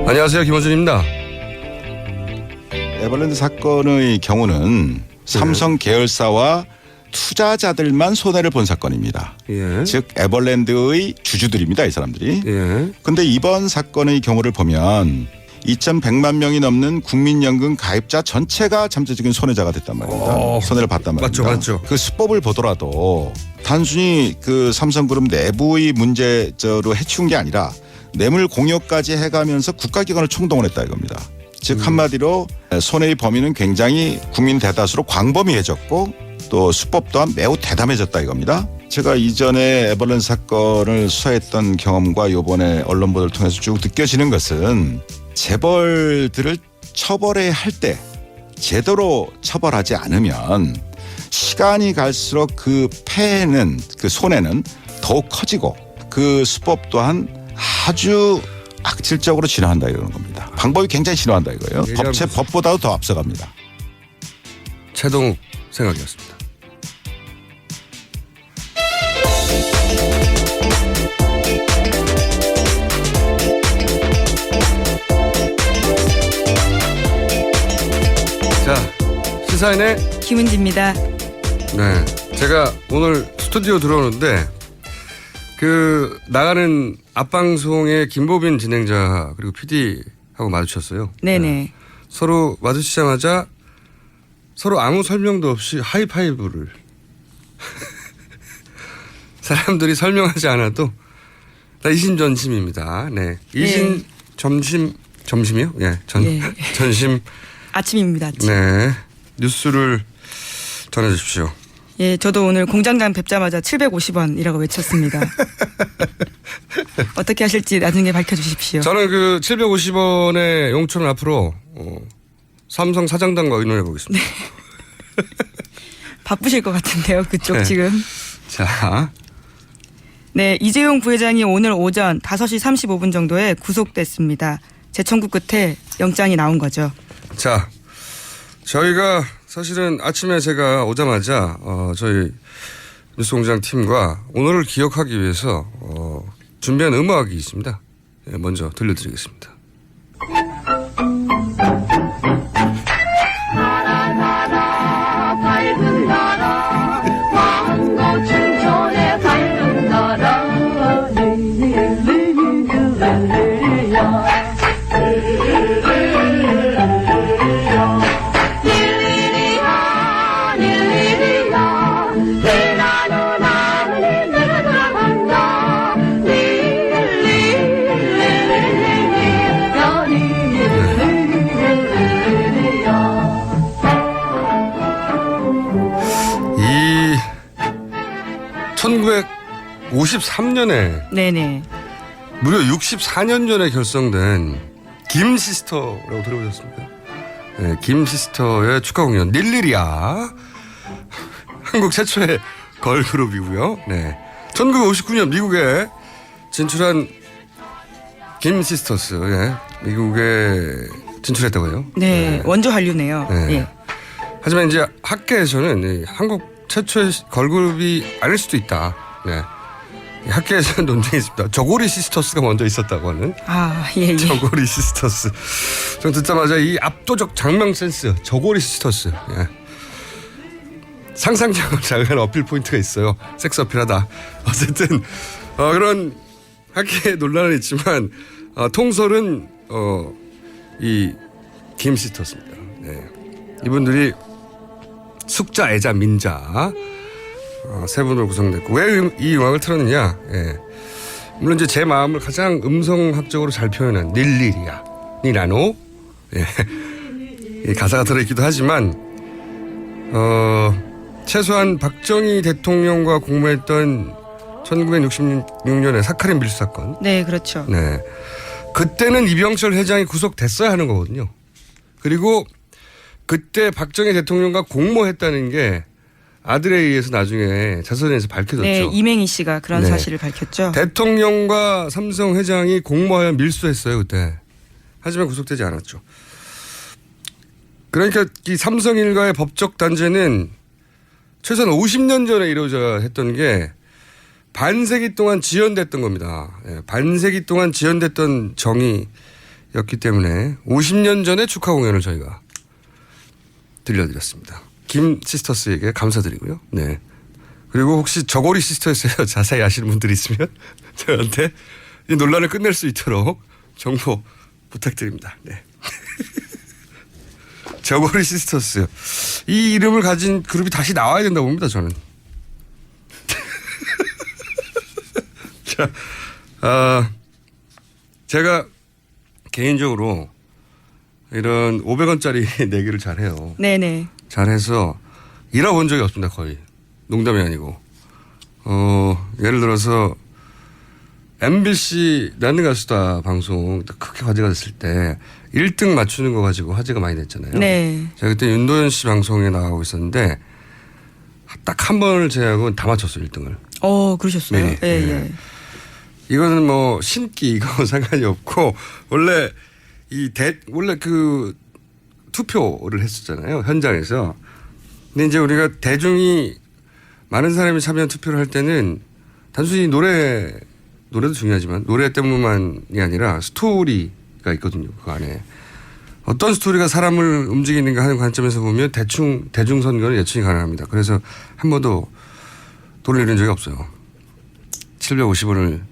안녕하세요, 김원준입니다. 에버랜드 사건의 경우는 삼성 계열사와 투자자들만 손해를 본 사건입니다. 예. 즉 에버랜드의 주주들입니다, 이 사람들이. 예. 그런데 이번 사건의 경우를 보면 2,100만 명이 넘는 국민연금 가입자 전체가 잠재적인 손해자가 됐단 말입니다. 손해를 봤단 말입니다. 맞죠. 그 수법을 보더라도 단순히 그 삼성그룹 내부의 문제로 해치운 게 아니라 뇌물 공여까지 해가면서 국가기관을 총동원 했다 이겁니다. 즉 한마디로 손해의 범위는 굉장히 국민 대다수로 광범위해졌고 또 수법 또한 매우 대담해졌다 이겁니다. 제가 이전에 에버랜드 사건을 수사했던 경험과 이번에 언론 보도를 통해서 쭉 느껴지는 것은 재벌들을 처벌해야 할 때 제대로 처벌하지 않으면 시간이 갈수록 그 폐해는 그 손해는 더욱 커지고 그 수법 또한 아주 악질적으로 진화한다 이러는 겁니다. 방법이 굉장히 진화한다 이거예요. 법보다도 더 앞서갑니다. 최동욱 생각이었습니다. 자, 시사인의 김은지입니다. 네, 제가 오늘 스튜디오 들어오는데 그 나가는 앞방송의 김보빈 진행자 그리고 PD하고 마주쳤어요. 네네. 네. 서로 마주치자마자 서로 아무 설명도 없이 하이파이브를 사람들이 설명하지 않아도 다 이심전심입니다. 네, 이심 점심이요? 예, 전심 아침입니다. 아침. 네, 뉴스를 전해주십시오. 예, 저도 오늘 공장장 뵙자마자 750원이라고 외쳤습니다. 어떻게 하실지 나중에 밝혀주십시오. 저는 그 750원의 용돈을 앞으로 삼성 사장단과 의논해 보겠습니다. 네. 바쁘실 것 같은데요, 그쪽 네. 지금. 자, 네, 이재용 부회장이 오늘 오전 5시 35분 정도에 구속됐습니다. 재청구 끝에 영장이 나온 거죠. 자, 저희가 사실은 아침에 제가 오자마자 저희 뉴스공장 팀과 오늘을 기억하기 위해서 준비한 음악이 있습니다. 예, 먼저 들려드리겠습니다. 나라 밝은 나라 마음과 춘천의 밝은 나라 이 1953년에 네네. 무려 64년 전에 결성된 김시스터라고 들어보셨습니까? 네, 김시스터의 축하 공연 닐리리아 한국 최초의 걸그룹이고요. 네, 1959년 미국에 진출한 김시스터스, 예, 미국에 진출했다고 해요. 네, 원조 한류네요. 네. 예. 하지만 이제 학계에서는 이 한국 최초의 걸그룹이 아닐 수도 있다. 네. 학계에서는 논쟁이 있습니다. 저고리 시스터스가 먼저 있었다고 하는. 아, 예. 저고리 시스터스. 전 듣자마자 이 압도적 장명 센스. 저고리 시스터스. 예. 상상력을 자극하는 어필 포인트가 있어요. 섹스 어필하다. 어쨌든 그런 학계 논란은 있지만 통설은 이 김 시스터스입니다. 네. 이분들이 숙자, 애자, 민자 세 분으로 구성됐고 왜 이 음악을 틀었느냐? 예. 물론 이제 제 마음을 가장 음성학적으로 잘 표현한 닐리리아, 니나노, 예. 이 가사가 들어있기도 하지만 최소한 박정희 대통령과 공모했던 1966년에 사카린 밀수 사건. 네, 그렇죠. 네, 그때는 이병철 회장이 구속됐어야 하는 거거든요. 그리고 그때 박정희 대통령과 공모했다는 게 아들에 의해서 나중에 자서전에서 밝혀졌죠. 네, 이맹희 씨가 그런 네. 사실을 밝혔죠. 대통령과 삼성 회장이 공모하여 밀수했어요 그때. 하지만 구속되지 않았죠. 그러니까 이 삼성 일가의 법적 단죄는 최소한 50년 전에 이루어져야 했던 게 반세기 동안 지연됐던 겁니다. 예, 반세기 동안 지연됐던 정의 였기 때문에 50년 전에 축하 공연을 저희가 들려드렸습니다. 김 시스터스에게 감사드리고요. 네. 그리고 혹시 저고리 시스터스에서 자세히 아시는 분들이 있으면 저한테 이 논란을 끝낼 수 있도록 정보 부탁드립니다. 네. 저고리 시스터스. 이 이름을 가진 그룹이 다시 나와야 된다고 봅니다, 저는. 자, 제가 개인적으로 이런 500원짜리 내기를 잘해요. 네네. 잘해서 잃어본 적이 없습니다, 거의. 농담이 아니고. 예를 들어서 MBC 나는 가수다 방송 크게 화제가 됐을 때 1등 맞추는 거 가지고 화제가 많이 됐잖아요. 네. 제가 그때 윤도현 씨 방송에 나가고 있었는데 딱 한 번을 제외하고 다 맞췄어요, 1등을. 그러셨어요? 네. 예, 예. 이거는 뭐 신기 이거 상관이 없고 원래 원래 그 투표를 했었잖아요, 현장에서. 근데 이제 우리가 대중이 많은 사람이 참여한 투표를 할 때는 단순히 노래도 중요하지만 노래 때문만이 아니라 스토리가 있거든요, 그 안에. 어떤 스토리가 사람을 움직이는가 하는 관점에서 보면 대중 선거는 예측이 가능합니다. 그래서 한 번도 돈을 잃은 적이 없어요. 750원을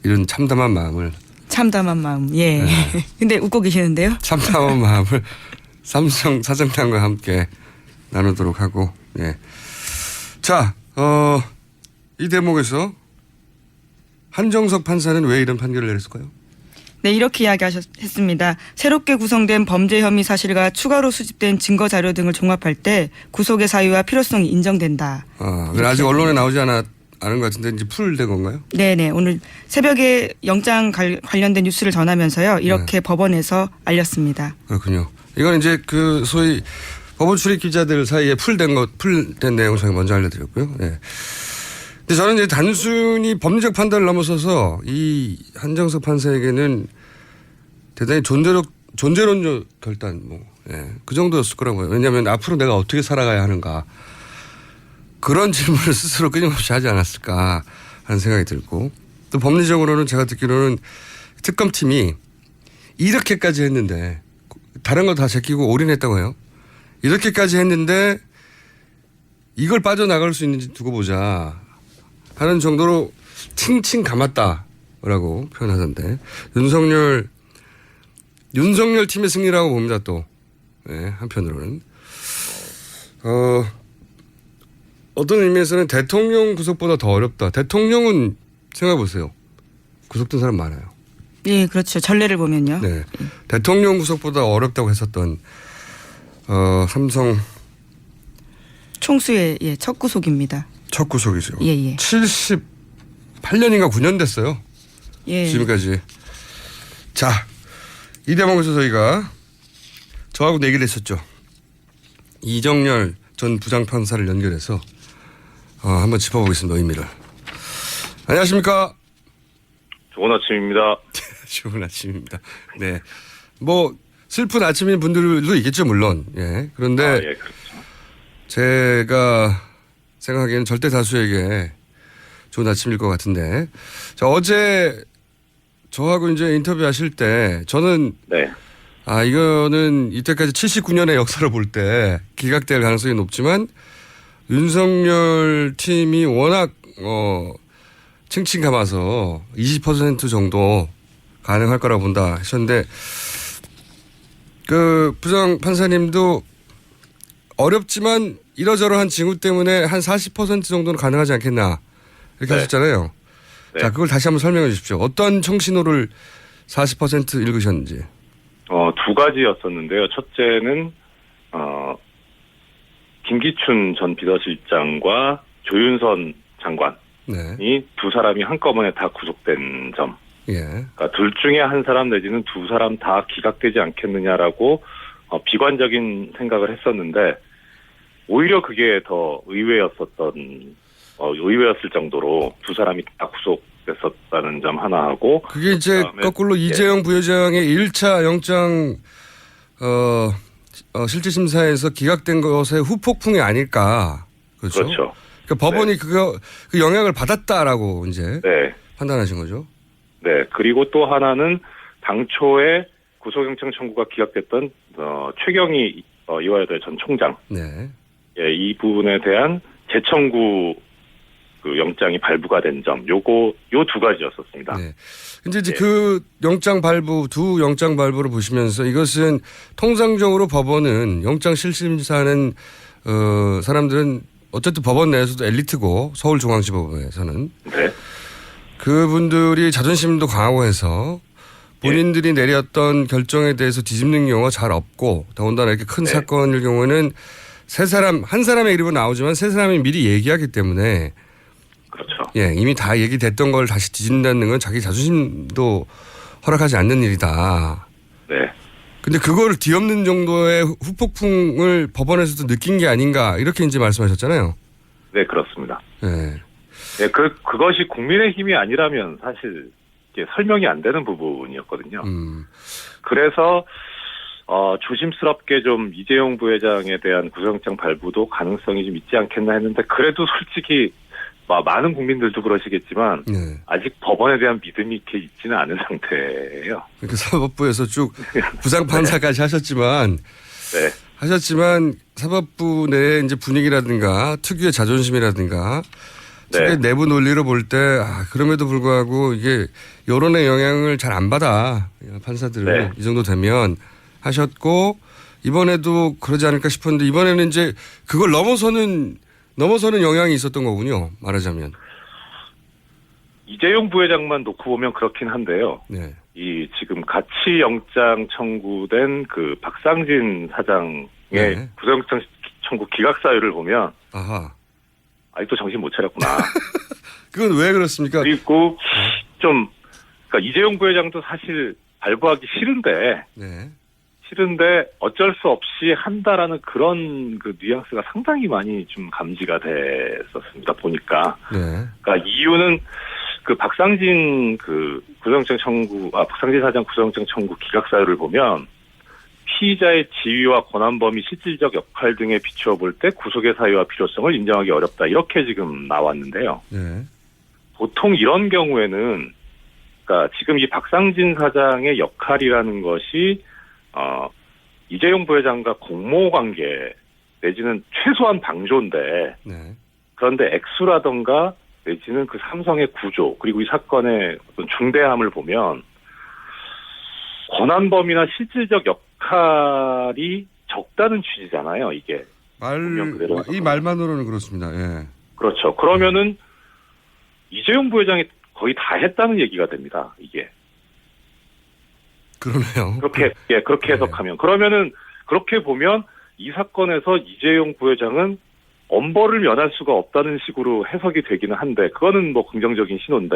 이런 참담한 마음을. 참담한 마음. 예. 네. 근데 웃고 계시는데요? 참담한 마음을 삼성 사장단과 함께 나누도록 하고, 예. 자, 이 대목에서 한정석 판사는 왜 이런 판결을 내렸을까요? 네, 이렇게 이야기했습니다. 새롭게 구성된 범죄 혐의 사실과 추가로 수집된 증거 자료 등을 종합할 때 구속의 사유와 필요성이 인정된다. 아직 언론에 나오지 않은 것 같은데 이제 풀된 건가요? 네네. 오늘 새벽에 영장 관련된 뉴스를 전하면서요. 이렇게 법원에서 알렸습니다. 그렇군요. 이건 이제 그 소위 법원 출입 기자들 사이에 풀된 내용을 저희가 먼저 알려드렸고요. 네. 근데 저는 이제 단순히 법리적 판단을 넘어서서 이 한정석 판사에게는 대단히 존재론적 결단, 그 정도였을 거라고 봐요. 왜냐하면 앞으로 내가 어떻게 살아가야 하는가. 그런 질문을 스스로 끊임없이 하지 않았을까 하는 생각이 들고, 또 법리적으로는 제가 듣기로는 특검팀이 이렇게까지 했는데 다른 거 다 제끼고 올인했다고 해요. 이렇게까지 했는데 이걸 빠져나갈 수 있는지 두고 보자 하는 정도로 칭칭 감았다라고 표현하던데, 윤석열 팀의 승리라고 봅니다. 또 한편으로는 어떤 의미에서는 대통령 구속보다 더 어렵다. 대통령은 생각해보세요. 구속된 사람 많아요. 예, 그렇죠. 전례를 보면요. 네. 대통령 구속보다 어렵다고 했었던 삼성 총수의 첫 구속입니다. 첫 구속이죠. 예. 78년인가 9년 됐어요. 예. 지금까지. 자, 이 대목에서 저하고 내기를 했었죠. 이정열 전 부장판사를 연결해서 한번 짚어보겠습니다. 의미를. 안녕하십니까? 좋은 아침입니다. 좋은 아침입니다. 네. 뭐 슬픈 아침인 분들도 있겠죠, 물론. 예. 그런데 그렇죠. 제가 생각하기에는 절대 다수에게 좋은 아침일 것 같은데. 자, 어제 저하고 이제 인터뷰하실 때 저는 네. 이거는 이때까지 79년의 역사를 볼 때 기각될 가능성이 높지만 윤석열 팀이 워낙 칭칭 감아서 20% 정도 가능할 거라고 본다 하셨는데, 그 부장 판사님도 어렵지만 이러저러한 징후 때문에 한 40% 정도는 가능하지 않겠나 이렇게 하셨잖아요. 네. 자, 그걸 다시 한번 설명해 주십시오. 어떤 청신호를 40% 읽으셨는지. 두 가지였었는데요. 첫째는 김기춘 전 비서실장과 조윤선 장관이 네. 두 사람이 한꺼번에 다 구속된 점. 예. 그러니까 둘 중에 한 사람 내지는 두 사람 다 기각되지 않겠느냐라고 비관적인 생각을 했었는데, 오히려 그게 더 의외였을 정도로 두 사람이 다 구속됐었다는 점 하나 하고, 그게 이제 그다음에 거꾸로 이재용 부회장의 1차 영장 실질 심사에서 기각된 것의 후폭풍이 아닐까. 그렇죠. 그렇죠. 그러니까 법원이 그 영향을 받았다라고 이제 네. 판단하신 거죠. 네. 그리고 또 하나는 당초에 구속영장 청구가 기각됐던 최경희 이화여대 전 총장 네. 예, 이 부분에 대한 재청구 그 영장이 발부가 된 점, 요 두 가지였었습니다. 네. 근데 이제 예. 그 영장 발부, 두 영장 발부를 보시면서 이것은 통상적으로 법원은 영장 실심사하는 사람들은 어쨌든 법원 내에서도 엘리트고 서울중앙지법에서는 네. 그분들이 자존심도 강하고 해서 본인들이 내렸던 결정에 대해서 뒤집는 경우가 잘 없고 더군다나 이렇게 큰 네. 사건일 경우에는 한 사람의 이름은 나오지만 세 사람이 미리 얘기하기 때문에 그렇죠. 예, 이미 다 얘기됐던 걸 다시 뒤진다는 건 자기 자존심도 허락하지 않는 일이다. 네. 근데 그걸 뒤엎는 정도의 후폭풍을 법원에서도 느낀 게 아닌가 이렇게 이제 말씀하셨잖아요. 네, 그렇습니다. 예. 네, 그것이 국민의힘이 아니라면 사실 이게 설명이 안 되는 부분이었거든요. 그래서 조심스럽게 좀 이재용 부회장에 대한 구속영장 발부도 가능성이 좀 있지 않겠나 했는데 그래도 솔직히 많은 국민들도 그러시겠지만 네. 아직 법원에 대한 믿음이 이렇게 있지는 않은 상태예요. 그러니까 사법부에서 쭉 부장판사까지 하셨지만 사법부 내의 이제 분위기라든가 특유의 자존심이라든가 특유의 내부 논리로 볼 때 그럼에도 불구하고 이게 여론의 영향을 잘 안 받아 판사들은 이 정도 되면 하셨고 이번에도 그러지 않을까 싶었는데 이번에는 이제 그걸 넘어서는 영향이 있었던 거군요. 말하자면. 이재용 부회장만 놓고 보면 그렇긴 한데요. 네. 이 지금 같이 영장 청구된 그 박상진 사장의 구속영장 청구 기각 사유를 보면 아직도 정신 못 차렸구나. 그건 왜 그렇습니까? 그리고 그러니까 이재용 부회장도 사실 발부하기 싫은데 어쩔 수 없이 한다라는 그런 그 뉘앙스가 상당히 많이 좀 감지가 됐었습니다. 보니까. 그러니까 이유는 그 박상진 박상진 사장 구속영장 청구 기각 사유를 보면 피의자의 지위와 권한 범위, 실질적 역할 등에 비추어 볼 때 구속의 사유와 필요성을 인정하기 어렵다. 이렇게 지금 나왔는데요. 보통 이런 경우에는 그러니까 지금 이 박상진 사장의 역할이라는 것이 이재용 부회장과 공모 관계 내지는 최소한 방조인데 그런데 액수라던가 내지는 그 삼성의 구조 그리고 이 사건의 어떤 중대함을 보면 권한 범위나 실질적 역할이 적다는 취지잖아요. 이게 이 말만으로는 그렇습니다. 예. 그렇죠. 그러면은 이재용 부회장이 거의 다 했다는 얘기가 됩니다. 이게. 그러네요. 그렇게 해석하면. 그러면은, 그렇게 보면 이 사건에서 이재용 부회장은 엄벌을 면할 수가 없다는 식으로 해석이 되기는 한데, 그거는 뭐 긍정적인 신호인데,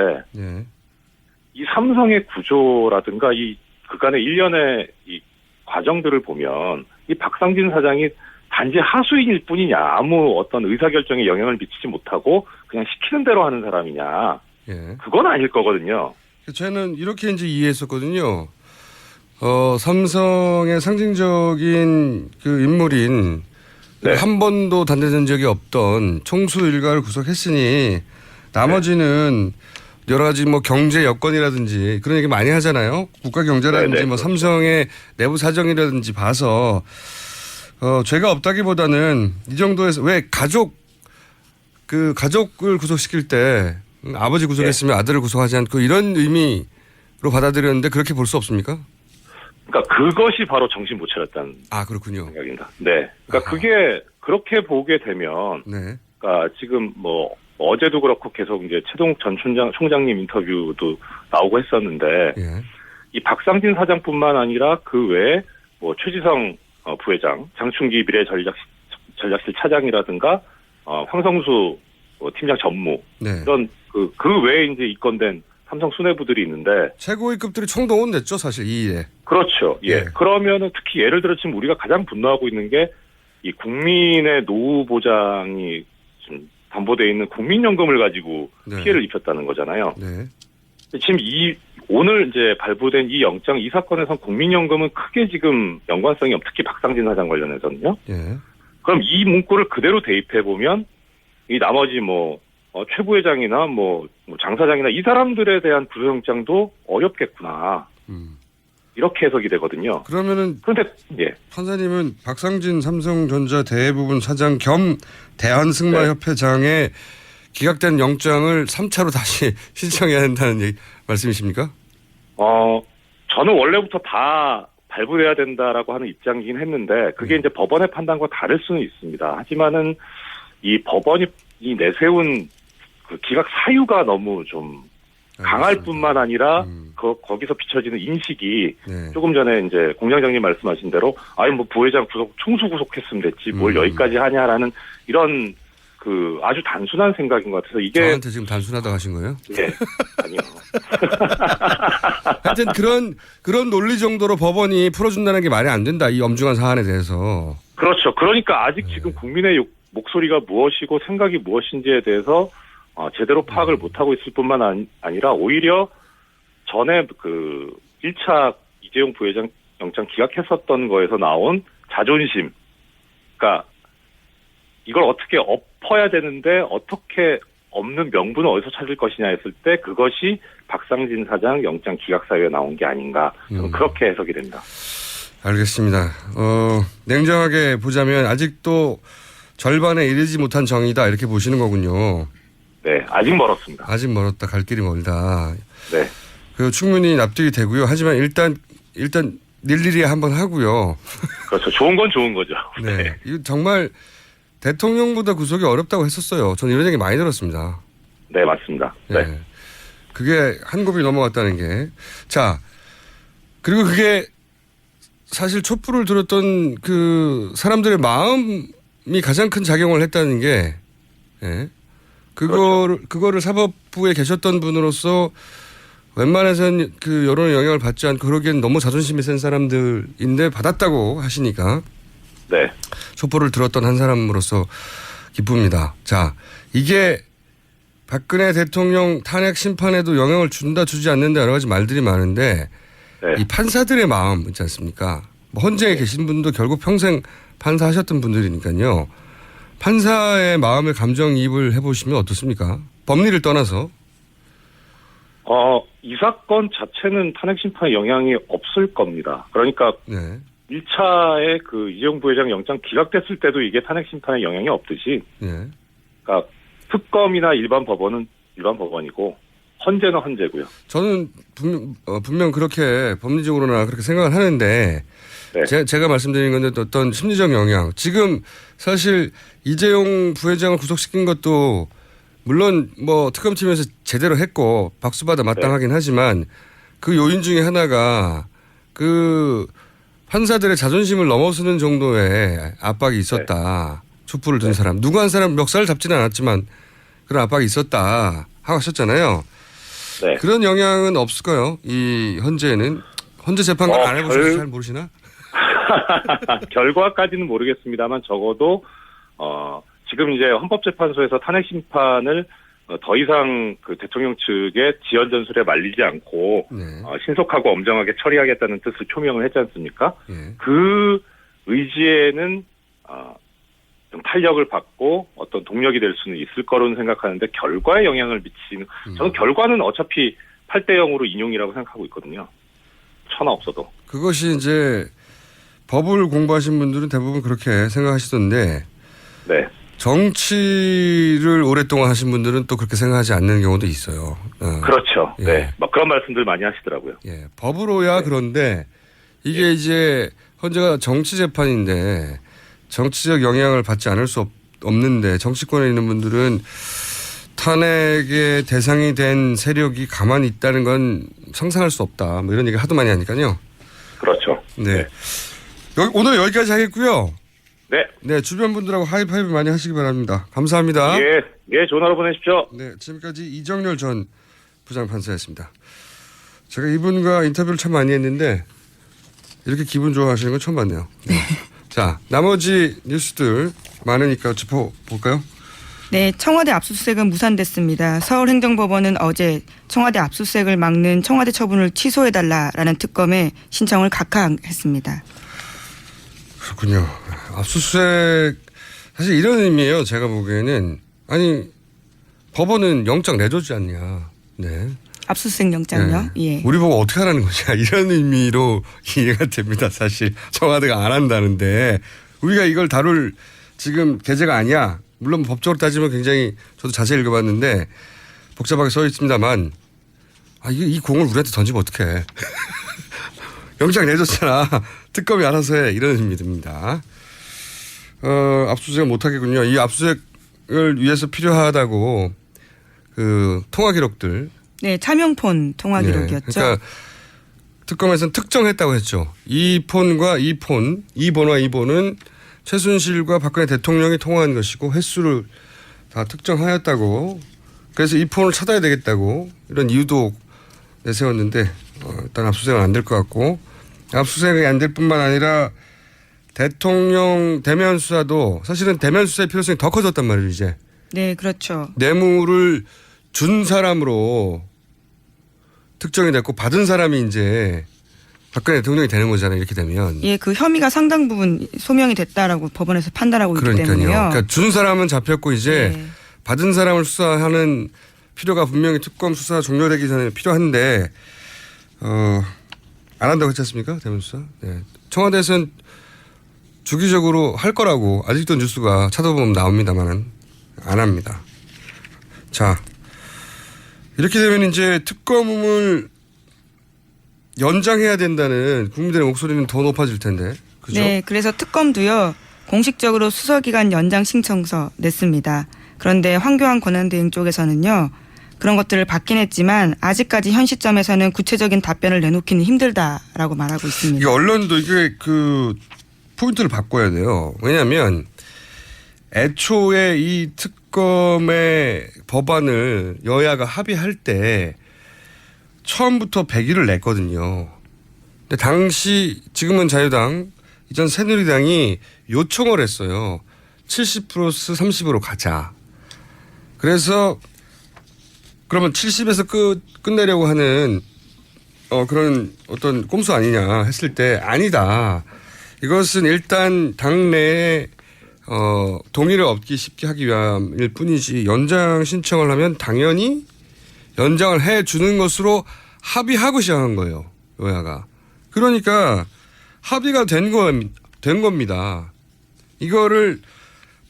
이 삼성의 구조라든가 이 그간의 일련의 이 과정들을 보면, 이 박상진 사장이 단지 하수인일 뿐이냐, 아무 어떤 의사결정에 영향을 미치지 못하고 그냥 시키는 대로 하는 사람이냐, 그건 아닐 거거든요. 저는 이렇게 이제 이해했었거든요. 삼성의 상징적인 그 인물인 한 번도 단죄된 적이 없던 총수 일가를 구속했으니 나머지는 여러 가지 뭐 경제 여건이라든지 그런 얘기 많이 하잖아요. 국가 경제라든지 뭐 삼성의 내부 사정이라든지 봐서 죄가 없다기보다는 이 정도에서 왜 가족을 구속시킬 때 아버지 구속했으면 아들을 구속하지 않고 이런 의미로 받아들였는데 그렇게 볼 수 없습니까? 그러니까 그것이 바로 정신 못 차렸다는 그렇군요. 생각입니다. 그러니까 그게 그렇게 보게 되면 그러니까 지금 뭐 어제도 그렇고 계속 이제 최동욱 전 총장님 인터뷰도 나오고 했었는데 이 박상진 사장뿐만 아니라 그 외에 뭐 최지성 부회장, 장충기 미래 전략실 차장이라든가 황성수 팀장 전무 이런 그 외에 이제 입건된 삼성 수뇌부들이 있는데 최고위급들이 총동원됐죠, 사실 이 일에. 그렇죠. 그러면은 특히 예를 들어 지금 우리가 가장 분노하고 있는 게 이 국민의 노후 보장이 좀 담보되어 있는 국민연금을 가지고 피해를 입혔다는 거잖아요. 지금 오늘 이제 발부된 이 영장 이 사건에선 국민연금은 크게 지금 연관성이 특히 박상진 사장 관련해서는요. 그럼 이 문구를 그대로 대입해 보면 이 나머지 최 부회장이나 장 사장이나 이 사람들에 대한 구속영장도 어렵겠구나. 이렇게 해석이 되거든요. 그러면은 그런데 예. 판사님은 박상진 삼성전자 대부분 사장 겸 대한승마협회장의 기각된 영장을 3차로 다시 신청해야 한다는 말씀이십니까? 저는 원래부터 다 발부돼야 된다라고 하는 입장이긴 했는데 그게 이제 법원의 판단과 다를 수는 있습니다. 하지만은 이 법원이 내세운 그 기각 사유가 너무 좀 강할 뿐만 아니라 거기서 비춰지는 인식이 네. 조금 전에 이제 공장장님 말씀하신 대로 아니 뭐 부회장 총수 구속했으면 됐지 뭘 여기까지 하냐라는 이런 그 아주 단순한 생각인 것 같아서 이게 저한테 지금 단순하다고 하신 거예요? 예 아니요. 하여튼 그런 논리 정도로 법원이 풀어준다는 게 말이 안 된다. 이 엄중한 사안에 대해서. 그렇죠. 그러니까 아직 지금 국민의 목소리가 무엇이고 생각이 무엇인지에 대해서 제대로 파악을 못하고 있을 뿐만 아니라 오히려 전에 그 1차 이재용 부회장 영장 기각했었던 거에서 나온 자존심. 그러니까 이걸 어떻게 엎어야 되는데 어떻게 없는 명분을 어디서 찾을 것이냐 했을 때 그것이 박상진 사장 영장 기각 사유에 나온 게 아닌가. 저는 그렇게 해석이 됩니다. 알겠습니다. 냉정하게 보자면 아직도 절반에 이르지 못한 정의다 이렇게 보시는 거군요. 네, 아직 멀었습니다. 아직 멀었다. 갈 길이 멀다. 네. 그 충분히 납득이 되고요. 하지만 일단 일일이 한번 하고요. 그렇죠. 좋은 건 좋은 거죠. 네. 이거 정말 대통령보다 구속이 어렵다고 했었어요. 저는 이런 얘기 많이 들었습니다. 네, 맞습니다. 네. 네. 그게 한 곱이 넘어갔다는 게. 자, 그리고 그게 사실 촛불을 들었던 그 사람들의 마음이 가장 큰 작용을 했다는 게, 예. 그거를 사법부에 계셨던 분으로서 웬만해서는 그 여론의 영향을 받지 않고 그러기엔 너무 자존심이 센 사람들인데 받았다고 하시니까. 네. 촛불을 들었던 한 사람으로서 기쁩니다. 자, 이게 박근혜 대통령 탄핵 심판에도 영향을 준다 주지 않는다 여러 가지 말들이 많은데 네. 이 판사들의 마음 있지 않습니까? 뭐 헌재에 계신 분도 결국 평생 판사하셨던 분들이니까요. 판사의 마음의 감정이입을 해보시면 어떻습니까? 법리를 떠나서. 이 사건 자체는 탄핵 심판에 영향이 없을 겁니다. 그러니까 네. 1차에 그 이재용 부회장 영장 기각됐을 때도 이게 탄핵 심판에 영향이 없듯이, 네. 그러니까 특검이나 일반 법원은 일반 법원이고 헌재는 헌재고요. 저는 분명 그렇게 법리적으로나 그렇게 생각을 하는데 네. 제가 말씀드린 건데 어떤 심리적 영향. 지금 사실 이재용 부회장을 구속시킨 것도 물론 뭐 특검팀에서 제대로 했고 박수받아 마땅하긴 하지만 그 요인 중에 하나가 그 판사들의 자존심을 넘어서는 정도의 압박이 있었다. 촛불을 든 사람. 누구 한 사람 멱살을 잡지는 않았지만 그런 압박이 있었다 하고 하셨잖아요. 네. 그런 영향은 없을까요? 이 헌재는. 헌재 재판관 안 해보셔서 잘 모르시나? 결과까지는 모르겠습니다만 적어도 지금 이제 헌법재판소에서 탄핵 심판을 더 이상 그 대통령 측의 지연 전술에 말리지 않고 네. 신속하고 엄정하게 처리하겠다는 뜻을 표명을 했지 않습니까? 예. 그 의지에는 좀 탄력을 받고 어떤 동력이 될 수는 있을 거로는 생각하는데 결과에 영향을 미치는 저는 결과는 어차피 8대 0으로 인용이라고 생각하고 있거든요. 천하 없어도. 그것이 이제 법을 공부하신 분들은 대부분 그렇게 생각하시던데 네. 정치를 오랫동안 하신 분들은 또 그렇게 생각하지 않는 경우도 있어요. 그렇죠. 예. 네. 막 그런 말씀들 많이 하시더라고요. 예. 법으로야 그런데 이게 이제 헌재가 정치 재판인데 정치적 영향을 받지 않을 수 없는데 정치권에 있는 분들은 탄핵의 대상이 된 세력이 가만히 있다는 건 상상할 수 없다. 뭐 이런 얘기 하도 많이 하니까요. 그렇죠. 네. 오늘 여기까지 하겠고요. 네. 네, 주변 분들하고 하이파이브 많이 하시기 바랍니다. 감사합니다. 예. 예, 좋은 하루 보내십시오. 네, 지금까지 이정렬 전 부장판사였습니다. 제가 이분과 인터뷰를 참 많이 했는데 이렇게 기분 좋아하시는 건 처음 봤네요. 네. 자, 나머지 뉴스들 많으니까 짚어볼까요? 네, 청와대 압수수색은 무산됐습니다. 서울행정법원은 어제 청와대 압수수색을 막는 청와대 처분을 취소해달라라는 특검에 신청을 각하했습니다. 그렇군요. 압수수색 사실 이런 의미예요. 제가 보기에는 아니 법원은 영장 내줬지 않냐. 네. 압수수색 영장요. 네. 예. 우리 보고 어떻게 하라는 거냐 이런 의미로 이해가 됩니다. 사실 청와대가 안 한다는데 우리가 이걸 다룰 지금 계제가 아니야. 물론 법적으로 따지면 굉장히 저도 자세히 읽어봤는데 복잡하게 써 있습니다만 이 공을 우리한테 던지면 어떡해. 영장 내줬잖아. 특검이 알아서 해. 이런 의미입니다. 압수수색 못하겠군요. 이 압수수색을 위해서 필요하다고 그 통화 기록들. 네, 차명폰 통화 기록이었죠. 그러니까 특검에서는 특정했다고 했죠. 이 폰과 이 폰, 이 번호와 이 번호는 최순실과 박근혜 대통령이 통화한 것이고 횟수를 다 특정하였다고. 그래서 이 폰을 찾아야 되겠다고 이런 이유도 내세웠는데 일단 압수수색은 안 될 것 같고 압수수색이 안 될 뿐만 아니라 대통령 대면 수사도 사실은 대면 수사의 필요성이 더 커졌단 말이에요 이제. 네, 그렇죠. 뇌물을 준 사람으로 특정이 됐고 받은 사람이 이제 박근혜 대통령이 되는 거잖아요. 이렇게 되면. 예, 그 혐의가 상당 부분 소명이 됐다라고 법원에서 판단하고 있기 그러니까요. 때문에요. 그러니까 준 사람은 잡혔고 이제 네. 받은 사람을 수사하는 필요가 분명히 특검 수사 종료되기 전에 필요한데 안 한다고 했지 않습니까? 대면 수사. 네. 청와대에서는 주기적으로 할 거라고 아직도 뉴스가 찾아보면 나옵니다만은 안 합니다. 자. 이렇게 되면 이제 특검을 연장해야 된다는 국민들의 목소리는 더 높아질 텐데. 그죠? 네, 그래서 특검도요. 공식적으로 수사기간 연장 신청서 냈습니다. 그런데 황교안 권한대행 쪽에서는요. 그런 것들을 받긴 했지만 아직까지 현 시점에서는 구체적인 답변을 내놓기는 힘들다라고 말하고 있습니다. 이게 언론도 이게 그 포인트를 바꿔야 돼요. 왜냐하면 애초에 이 특검의 법안을 여야가 합의할 때 처음부터 100일을 냈거든요. 근데 당시 지금은 자유당 이전 새누리당이 요청을 했어요. 70+30으로 가자. 그래서 그러면 70에서 끝내려고 하는 그런 어떤 꼼수 아니냐 했을 때 아니다. 이것은 일단 당내에 동의를 얻기 쉽게 하기 위함일 뿐이지 연장 신청을 하면 당연히 연장을 해주는 것으로 합의하고 시작한 거예요. 여야가. 그러니까 합의가 된 겁니다. 이거를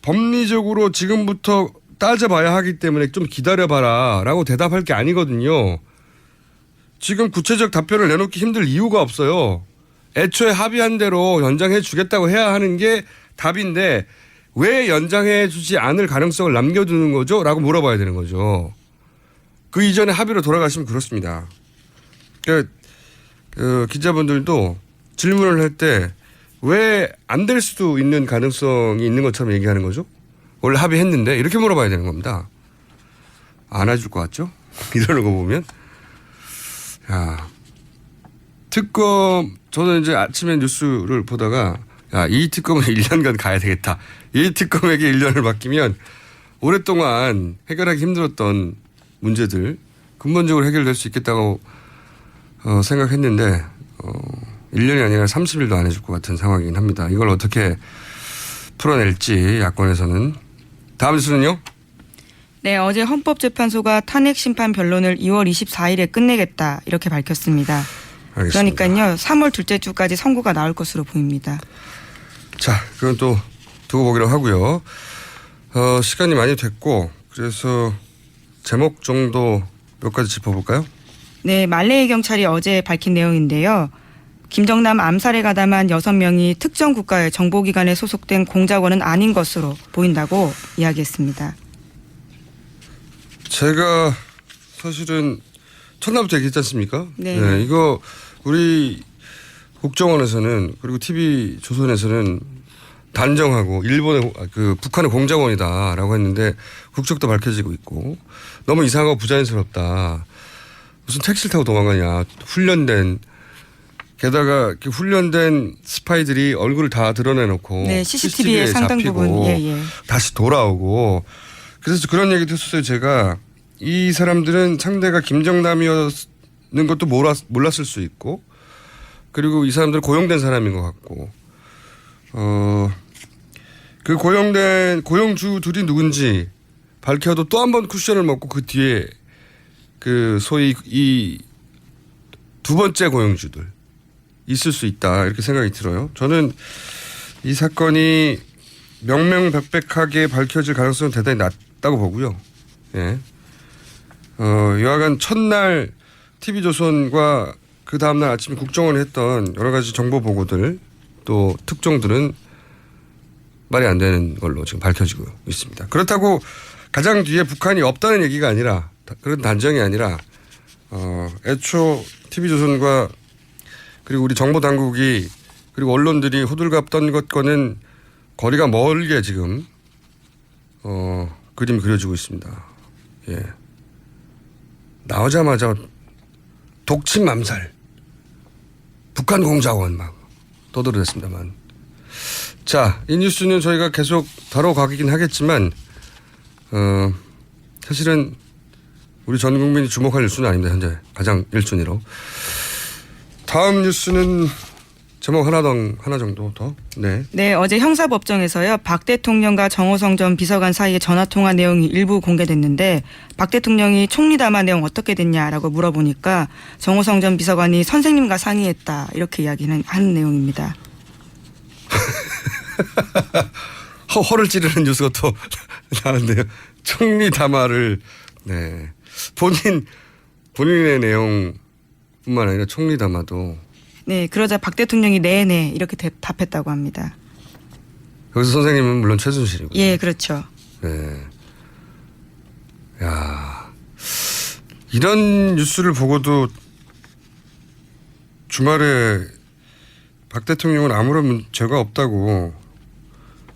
법리적으로 지금부터 따져봐야 하기 때문에 좀 기다려봐라 라고 대답할 게 아니거든요. 지금 구체적 답변을 내놓기 힘들 이유가 없어요. 애초에 합의한 대로 연장해 주겠다고 해야 하는 게 답인데 왜 연장해 주지 않을 가능성을 남겨두는 거죠? 라고 물어봐야 되는 거죠. 그 이전에 합의로 돌아가시면 그렇습니다. 그 기자분들도 질문을 할 때 왜 안 될 수도 있는 가능성이 있는 것처럼 얘기하는 거죠? 원래 합의했는데 이렇게 물어봐야 되는 겁니다. 안 해줄 것 같죠? 이러는 거 보면. 야, 특검 저는 이제 아침에 뉴스를 보다가 야, 이 특검은 1년간 가야 되겠다. 이 특검에게 1년을 맡기면 오랫동안 해결하기 힘들었던 문제들 근본적으로 해결될 수 있겠다고 생각했는데 1년이 아니라 30일도 안 해줄 것 같은 상황이긴 합니다. 이걸 어떻게 풀어낼지 야권에서는. 다음 뉴스는요? 네, 어제 헌법재판소가 탄핵 심판 변론을 2월 24일에 끝내겠다 이렇게 밝혔습니다. 알겠습니다. 그러니까요 3월 둘째 주까지 선고가 나올 것으로 보입니다. 자, 그건 또 두고 보기로 하고요. 시간이 많이 됐고 그래서 제목 정도 몇 가지 짚어볼까요? 네, 말레이 경찰이 어제 밝힌 내용인데요. 김정남 암살에 가담한 6명이 특정 국가의 정보기관에 소속된 공작원은 아닌 것으로 보인다고 이야기했습니다. 제가 사실은 첫날부터 얘기했지 않습니까? 네. 이거 우리 국정원에서는 그리고 TV조선에서는 단정하고 일본의 북한의 공작원이다라고 했는데 국적도 밝혀지고 있고 너무 이상하고 부자연스럽다. 무슨 택시를 타고 도망가냐. 훈련된 게다가 훈련된 스파이들이 얼굴을 다 드러내놓고 네, CCTV에 상당 부분 다시 돌아오고 그래서 그런 얘기도 했었어요. 제가 이 사람들은 상대가 김정남이었는 것도 몰랐을 수 있고 그리고 이 사람들은 고용된 사람인 것 같고 그 고용주들이 누군지 밝혀도 또 한 번 쿠션을 먹고 그 뒤에 그 소위 이 두 번째 고용주들 있을 수 있다 이렇게 생각이 들어요. 저는 이 사건이 명명백백하게 밝혀질 가능성은 대단히 낮다고 보고요. 예. 여하간 첫날 TV조선과 그 다음날 아침에 국정원이 했던 여러 가지 정보 보고들 또 특종들은 말이 안 되는 걸로 지금 밝혀지고 있습니다. 그렇다고 가장 뒤에 북한이 없다는 얘기가 아니라 그런 단정이 아니라 애초 TV조선과 그리고 우리 정보당국이 그리고 언론들이 호들갑 떤 것과는 거리가 멀게 지금 그림이 그려지고 있습니다. 예. 나오자마자 독침 암살 북한 공작원 막 떠들어댔습니다만 자, 이 뉴스는 저희가 계속 다뤄가긴 하겠지만 사실은 우리 전 국민이 주목할 뉴스는 아닙니다. 현재 가장 1순위로. 다음 뉴스는 제목 하나 정도 더. 네. 네, 어제 형사법정에서요. 박 대통령과 정호성 전 비서관 사이의 전화통화 내용이 일부 공개됐는데 박 대통령이 총리 담화 내용 어떻게 됐냐라고 물어보니까 정호성 전 비서관이 선생님과 상의했다 이렇게 이야기는 하는 내용입니다. 허를 찌르는 뉴스가 또 나왔네요. 총리 담화를 네. 본인의 내용뿐만 아니라 총리 담화도 네, 그러자 박 대통령이 네네 이렇게 답했다고 합니다. 여기서 선생님은 물론 최순실이고. 예, 그렇죠. 네. 야, 이런 뉴스를 보고도 주말에 박 대통령은 아무런 죄가 없다고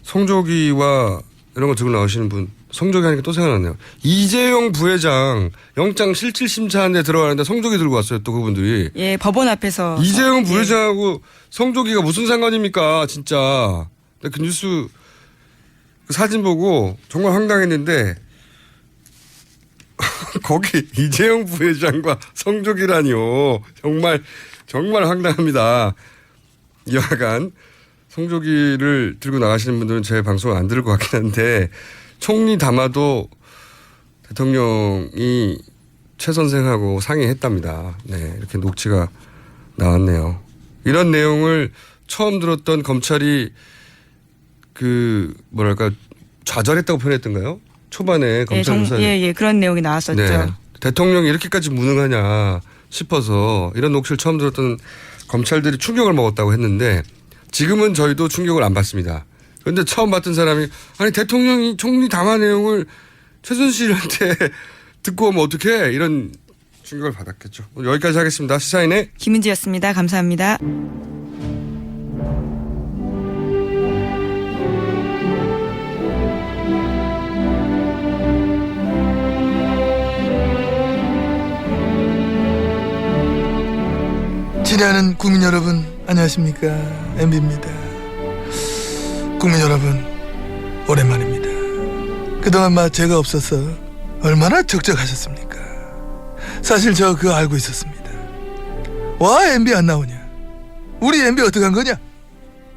성조기와 이런 거 들고 나오시는 분 성조기 하니까 또 생각났네요. 이재용 부회장 영장 실질 심사하는데 들어가는데 성조기 들고 왔어요. 또 그분들이. 예, 법원 앞에서. 이재용 부회장하고 성조기가 무슨 상관입니까? 진짜. 그 뉴스 그 사진 보고 정말 황당했는데 거기 이재용 부회장과 성조기라니요. 정말 황당합니다. 여하간 성조기를 들고 나가시는 분들은 제 방송을 안 들을 것 같긴 한데 총리 담화도 대통령이 최 선생하고 상의했답니다. 네, 이렇게 녹취가 나왔네요. 이런 내용을 처음 들었던 검찰이 좌절했다고 표현했던가요? 초반에 검찰 조사에. 예, 그런 내용이 나왔었죠. 네, 대통령이 이렇게까지 무능하냐 싶어서 이런 녹취를 처음 들었던 검찰들이 충격을 먹었다고 했는데 지금은 저희도 충격을 안 받습니다. 그런데 처음 봤던 사람이 아니 대통령이 총리 담화 내용을 최순실한테 듣고 오면 어떡해 이런 충격을 받았겠죠. 오늘 여기까지 하겠습니다. 시사인의 김은지였습니다. 감사합니다. 친애하는 국민 여러분 안녕하십니까, MB입니다. 국민 여러분 오랜만입니다. 그동안 제가 없어서 얼마나 적적하셨습니까? 사실 저 그거 알고 있었습니다. 와, MB 안 나오냐, 우리 MB 어떡한 거냐,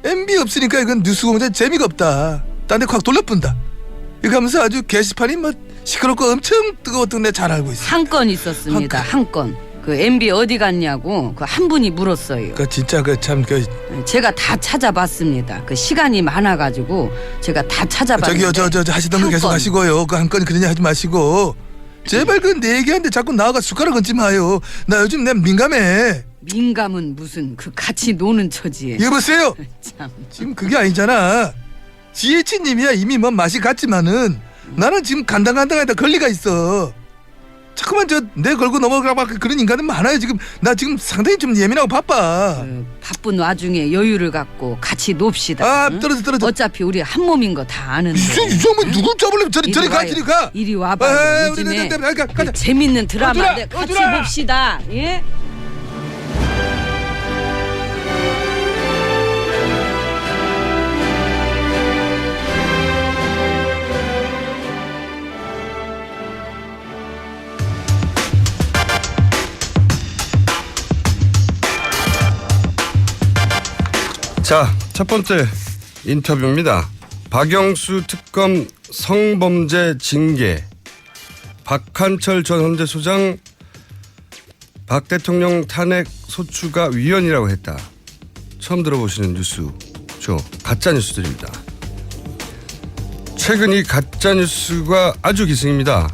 MB 없으니까 이건 뉴스공장 재미가 없다, 딴 데 확 돌려뿐다 이거 하면서 아주 게시판이 시끄럽고 엄청 뜨거웠던 데 잘 알고 있습니다. 한 건 있었습니다. 한 건. 그 MB 어디 갔냐고 그 한 분이 물었어요. 진짜 제가 다 찾아봤습니다. 그 시간이 많아가지고 제가 다 찾아봤는데. 저기요, 저 하시던 거 계속 하시고요. 그 한 건이 그러냐 하지 마시고 제발 그 내 얘기하는데 자꾸 나와가 숟가락 얹지 마요. 나 요즘 내 민감해. 민감은 무슨 그 같이 노는 처지에. 여보세요. 참. 지금 그게 아니잖아. GH님이야 이미 맛이 갔지만은 나는 지금 간당간당하다 권리가 있어. 자꾸만 내 걸고 넘어가봐 그런 인간은 많아요. 지금 나 지금 상당히 좀 예민하고 바빠. 바쁜 와중에 여유를 갖고 같이 놉시다. 응? 떨어져. 어차피 우리 한 몸인 거 다 아는데. 이 정도 누굴 잡으려면 저리 가. 이리 와봐. 요즘에 가자. 재밌는 드라마인데 같이 어주라. 봅시다. 예? 자, 첫 번째 인터뷰입니다. 박영수 특검 성범죄 징계, 박한철 전 헌재소장 박 대통령 탄핵 소추가 위헌이라고 했다. 처음 들어보시는 뉴스죠. 가짜 뉴스들입니다. 최근 이 가짜 뉴스가 아주 기승입니다.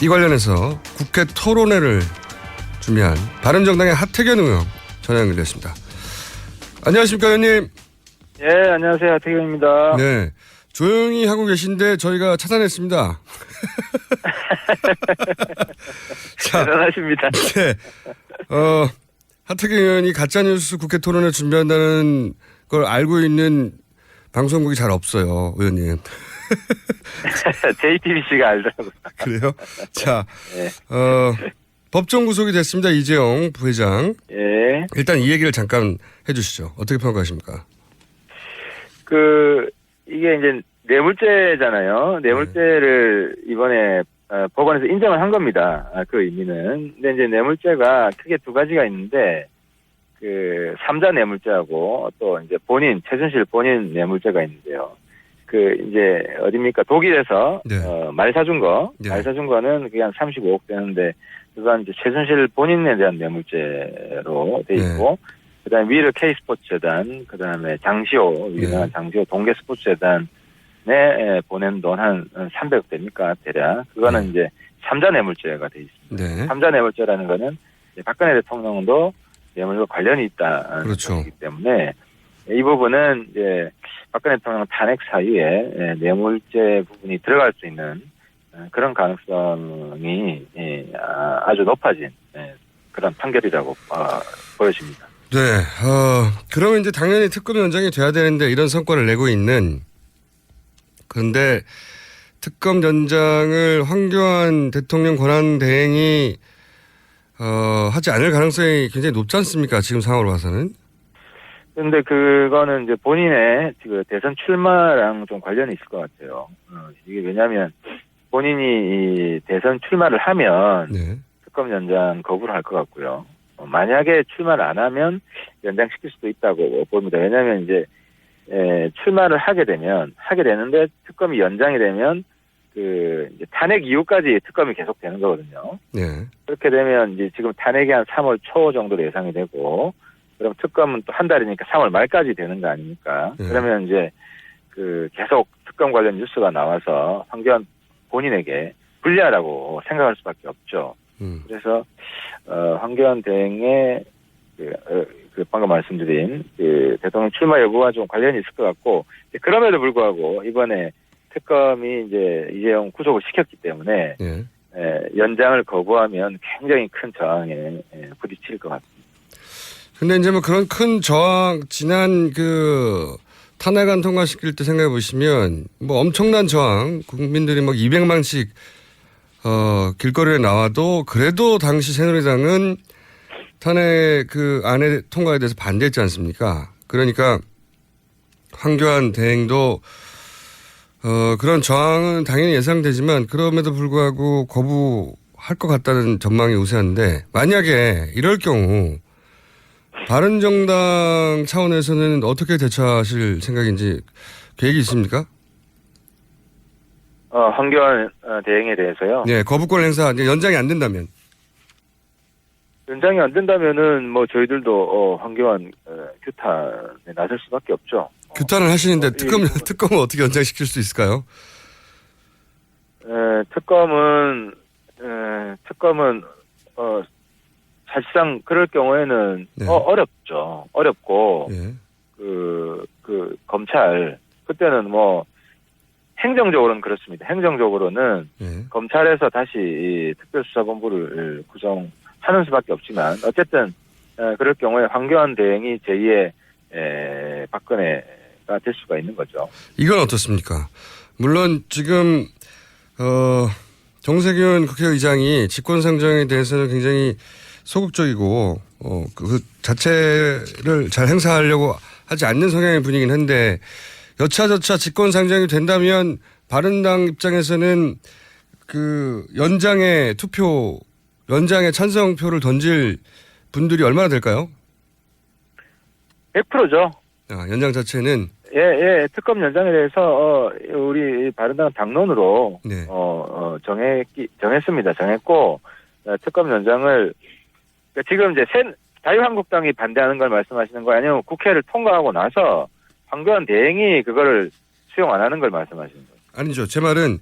이 관련해서 국회 토론회를 준비한 바른정당의 하태경 의원 전화 연결됐습니다. 안녕하십니까, 의원님. 예, 안녕하세요. 하태경입니다. 네. 조용히 하고 계신데 저희가 찾아냈습니다. 자, 대단하십니다. 네. 하태경 의원이 가짜뉴스 국회 토론회 준비한다는 걸 알고 있는 방송국이 잘 없어요, 의원님. JTBC가 알더라고요. 그래요? 자, 예. 법정 구속이 됐습니다. 이재용 부회장. 예. 일단 이 얘기를 잠깐 해주시죠. 어떻게 평가하십니까? 이게 이제 뇌물죄잖아요. 뇌물죄를 이번에 법원에서 인정을 한 겁니다. 그 의미는. 근데 이제 뇌물죄가 크게 두 가지가 있는데, 삼자 뇌물죄하고 또 이제 최순실 본인 뇌물죄가 있는데요. 이제 어딥니까? 독일에서, 네. 말 사준 거. 네. 말 사준 거는 그게 한 35억 되는데, 그건 이제 최순실 본인에 대한 뇌물죄로 돼 있고, 네. 그다음에 위르 K스포츠재단, 그다음에 장시호, 유명한 장시호 동계스포츠재단에 보낸 돈 한 300억 됩니까? 대략. 그거는 이제 삼자 뇌물죄가 돼 있습니다. 네. 삼자 뇌물죄라는 거는 이제 박근혜 대통령도 뇌물과 관련이 있다는 그렇죠. 것이기 때문에 이 부분은 이제 박근혜 대통령 탄핵 사유에 뇌물죄 부분이 들어갈 수 있는 그런 가능성이 아주 높아진 그런 판결이라고 보여집니다. 네, 그러면 이제 당연히 특검 연장이 돼야 되는데 이런 성과를 내고 있는, 그런데 특검 연장을 황교안 대통령 권한대행이 하지 않을 가능성이 굉장히 높지 않습니까? 지금 상황으로 봐서는. 근데 그거는 이제 본인의 대선 출마랑 좀 관련이 있을 것 같아요. 이게 왜냐하면 본인이 이 대선 출마를 하면 네. 특검 연장 거부를 할 것 같고요. 만약에 출마를 안 하면 연장시킬 수도 있다고 봅니다. 왜냐하면 이제 출마를 하게 되는데 특검이 연장이 되면 이제 탄핵 이후까지 특검이 계속되는 거거든요. 네. 그렇게 되면 이제 지금 탄핵이 한 3월 초 정도로 예상이 되고, 그럼 특검은 또 한 달이니까 3월 말까지 되는 거 아닙니까? 네. 그러면 이제 계속 특검 관련 뉴스가 나와서 황교안 본인에게 불리하다고 생각할 수밖에 없죠. 그래서 황교안 대행의 방금 말씀드린 대통령 출마 여부와 좀 관련이 있을 것 같고, 그럼에도 불구하고 이번에 특검이 이제 이재용 구속을 시켰기 때문에 네. 연장을 거부하면 굉장히 큰 저항에 부딪힐 것 같습니다. 근데 이제 뭐 그런 큰 저항, 지난 탄핵안 통과시킬 때 생각해 보시면 뭐 엄청난 저항, 국민들이 막 200만씩 길거리에 나와도 그래도 당시 새누리당은 탄핵 안의 통과에 대해서 반대했지 않습니까? 그러니까 황교안 대행도 그런 저항은 당연히 예상되지만 그럼에도 불구하고 거부할 것 같다는 전망이 우세한데, 만약에 이럴 경우 바른정당 차원에서는 어떻게 대처하실 생각인지 계획이 있습니까? 황교안 대행에 대해서요? 네, 거부권 행사 연장이 안 된다면. 연장이 안 된다면은 뭐 저희들도 황교안 규탄에 나설 수밖에 없죠. 규탄을 하시는데 특검은 어떻게 연장시킬 수 있을까요? 특검은 사실상 그럴 경우에는 네. 어렵죠. 어렵고 예. 검찰 그때는 뭐 행정적으로는 그렇습니다. 행정적으로는 예. 검찰에서 다시 이 특별수사본부를 구성하는 수밖에 없지만 어쨌든 그럴 경우에 황교안 대행이 제2의 박근혜가 될 수가 있는 거죠. 이건 어떻습니까? 물론 지금 정세균 국회의장이 직권상정에 대해서는 굉장히 소극적이고 그 자체를 잘 행사하려고 하지 않는 성향의 분이긴 한데, 여차저차 직권상정이 된다면 바른당 입장에서는 연장의 찬성표를 던질 분들이 얼마나 될까요? 100%죠. 연장 자체는. 예, 특검 연장에 대해서 우리 바른당 당론으로 네. 정했습니다. 정했고 특검 연장을 그러니까 지금 이제 자유한국당이 반대하는 걸 말씀하시는 거예요? 아니면 국회를 통과하고 나서 황교안 대행이 그거를 수용 안 하는 걸 말씀하시는 거예요? 아니죠. 제 말은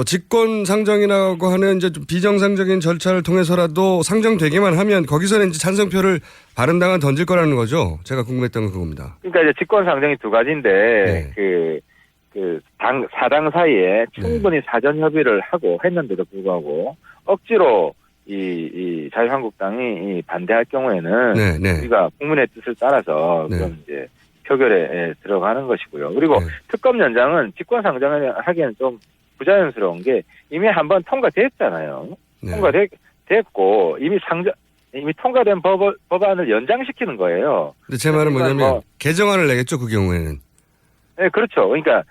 직권 상정이라고 하는 이제 좀 비정상적인 절차를 통해서라도 상정되기만 하면 거기서는 이제 찬성표를 바른당은 던질 거라는 거죠. 제가 궁금했던 건 그겁니다. 그러니까 이제 직권 상정이 두 가지인데 네. 사당 사이에 충분히 사전 협의를 하고 했는데도 불구하고 억지로 이 자유한국당이 반대할 경우에는 네. 우리가 국민의 뜻을 따라서 네. 그럼 이제 표결에 들어가는 것이고요. 그리고 네. 특검 연장은 직권 상정을 하기에는 좀 부자연스러운 게 이미 한번 통과됐잖아요. 네. 통과됐고 이미 통과된 법안을 연장시키는 거예요. 근데 제 말은 뭐냐면 개정안을 내겠죠. 그 경우에는. 네, 그렇죠. 그러니까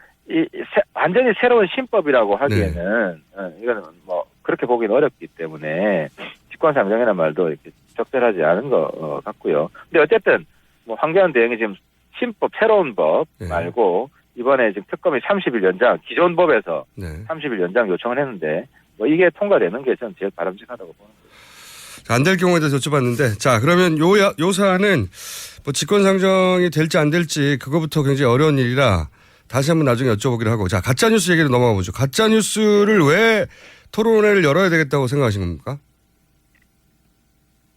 완전히 새로운 신법이라고 하기에는 이거는 뭐 그렇게 보기는 어렵기 때문에 직권상정이라는 말도 이렇게 적절하지 않은 것 같고요. 근데 어쨌든 뭐 황교안 대행이 지금 신법 새로운 법 말고 이번에 지금 특검이 30일 연장 기존 법에서 30일 연장 요청을 했는데 뭐 이게 통과되는 게 저는 제일 바람직하다고 보는 거예요. 안 될 경우에 대해서 여쭤봤는데 자 그러면 요 사안은 뭐 직권상정이 될지 안 될지 그거부터 굉장히 어려운 일이라 다시 한번 나중에 여쭤보기로 하고 자 가짜뉴스 얘기로 넘어가 보죠. 가짜뉴스를 왜 토론회를 열어야 되겠다고 생각하신 겁니까?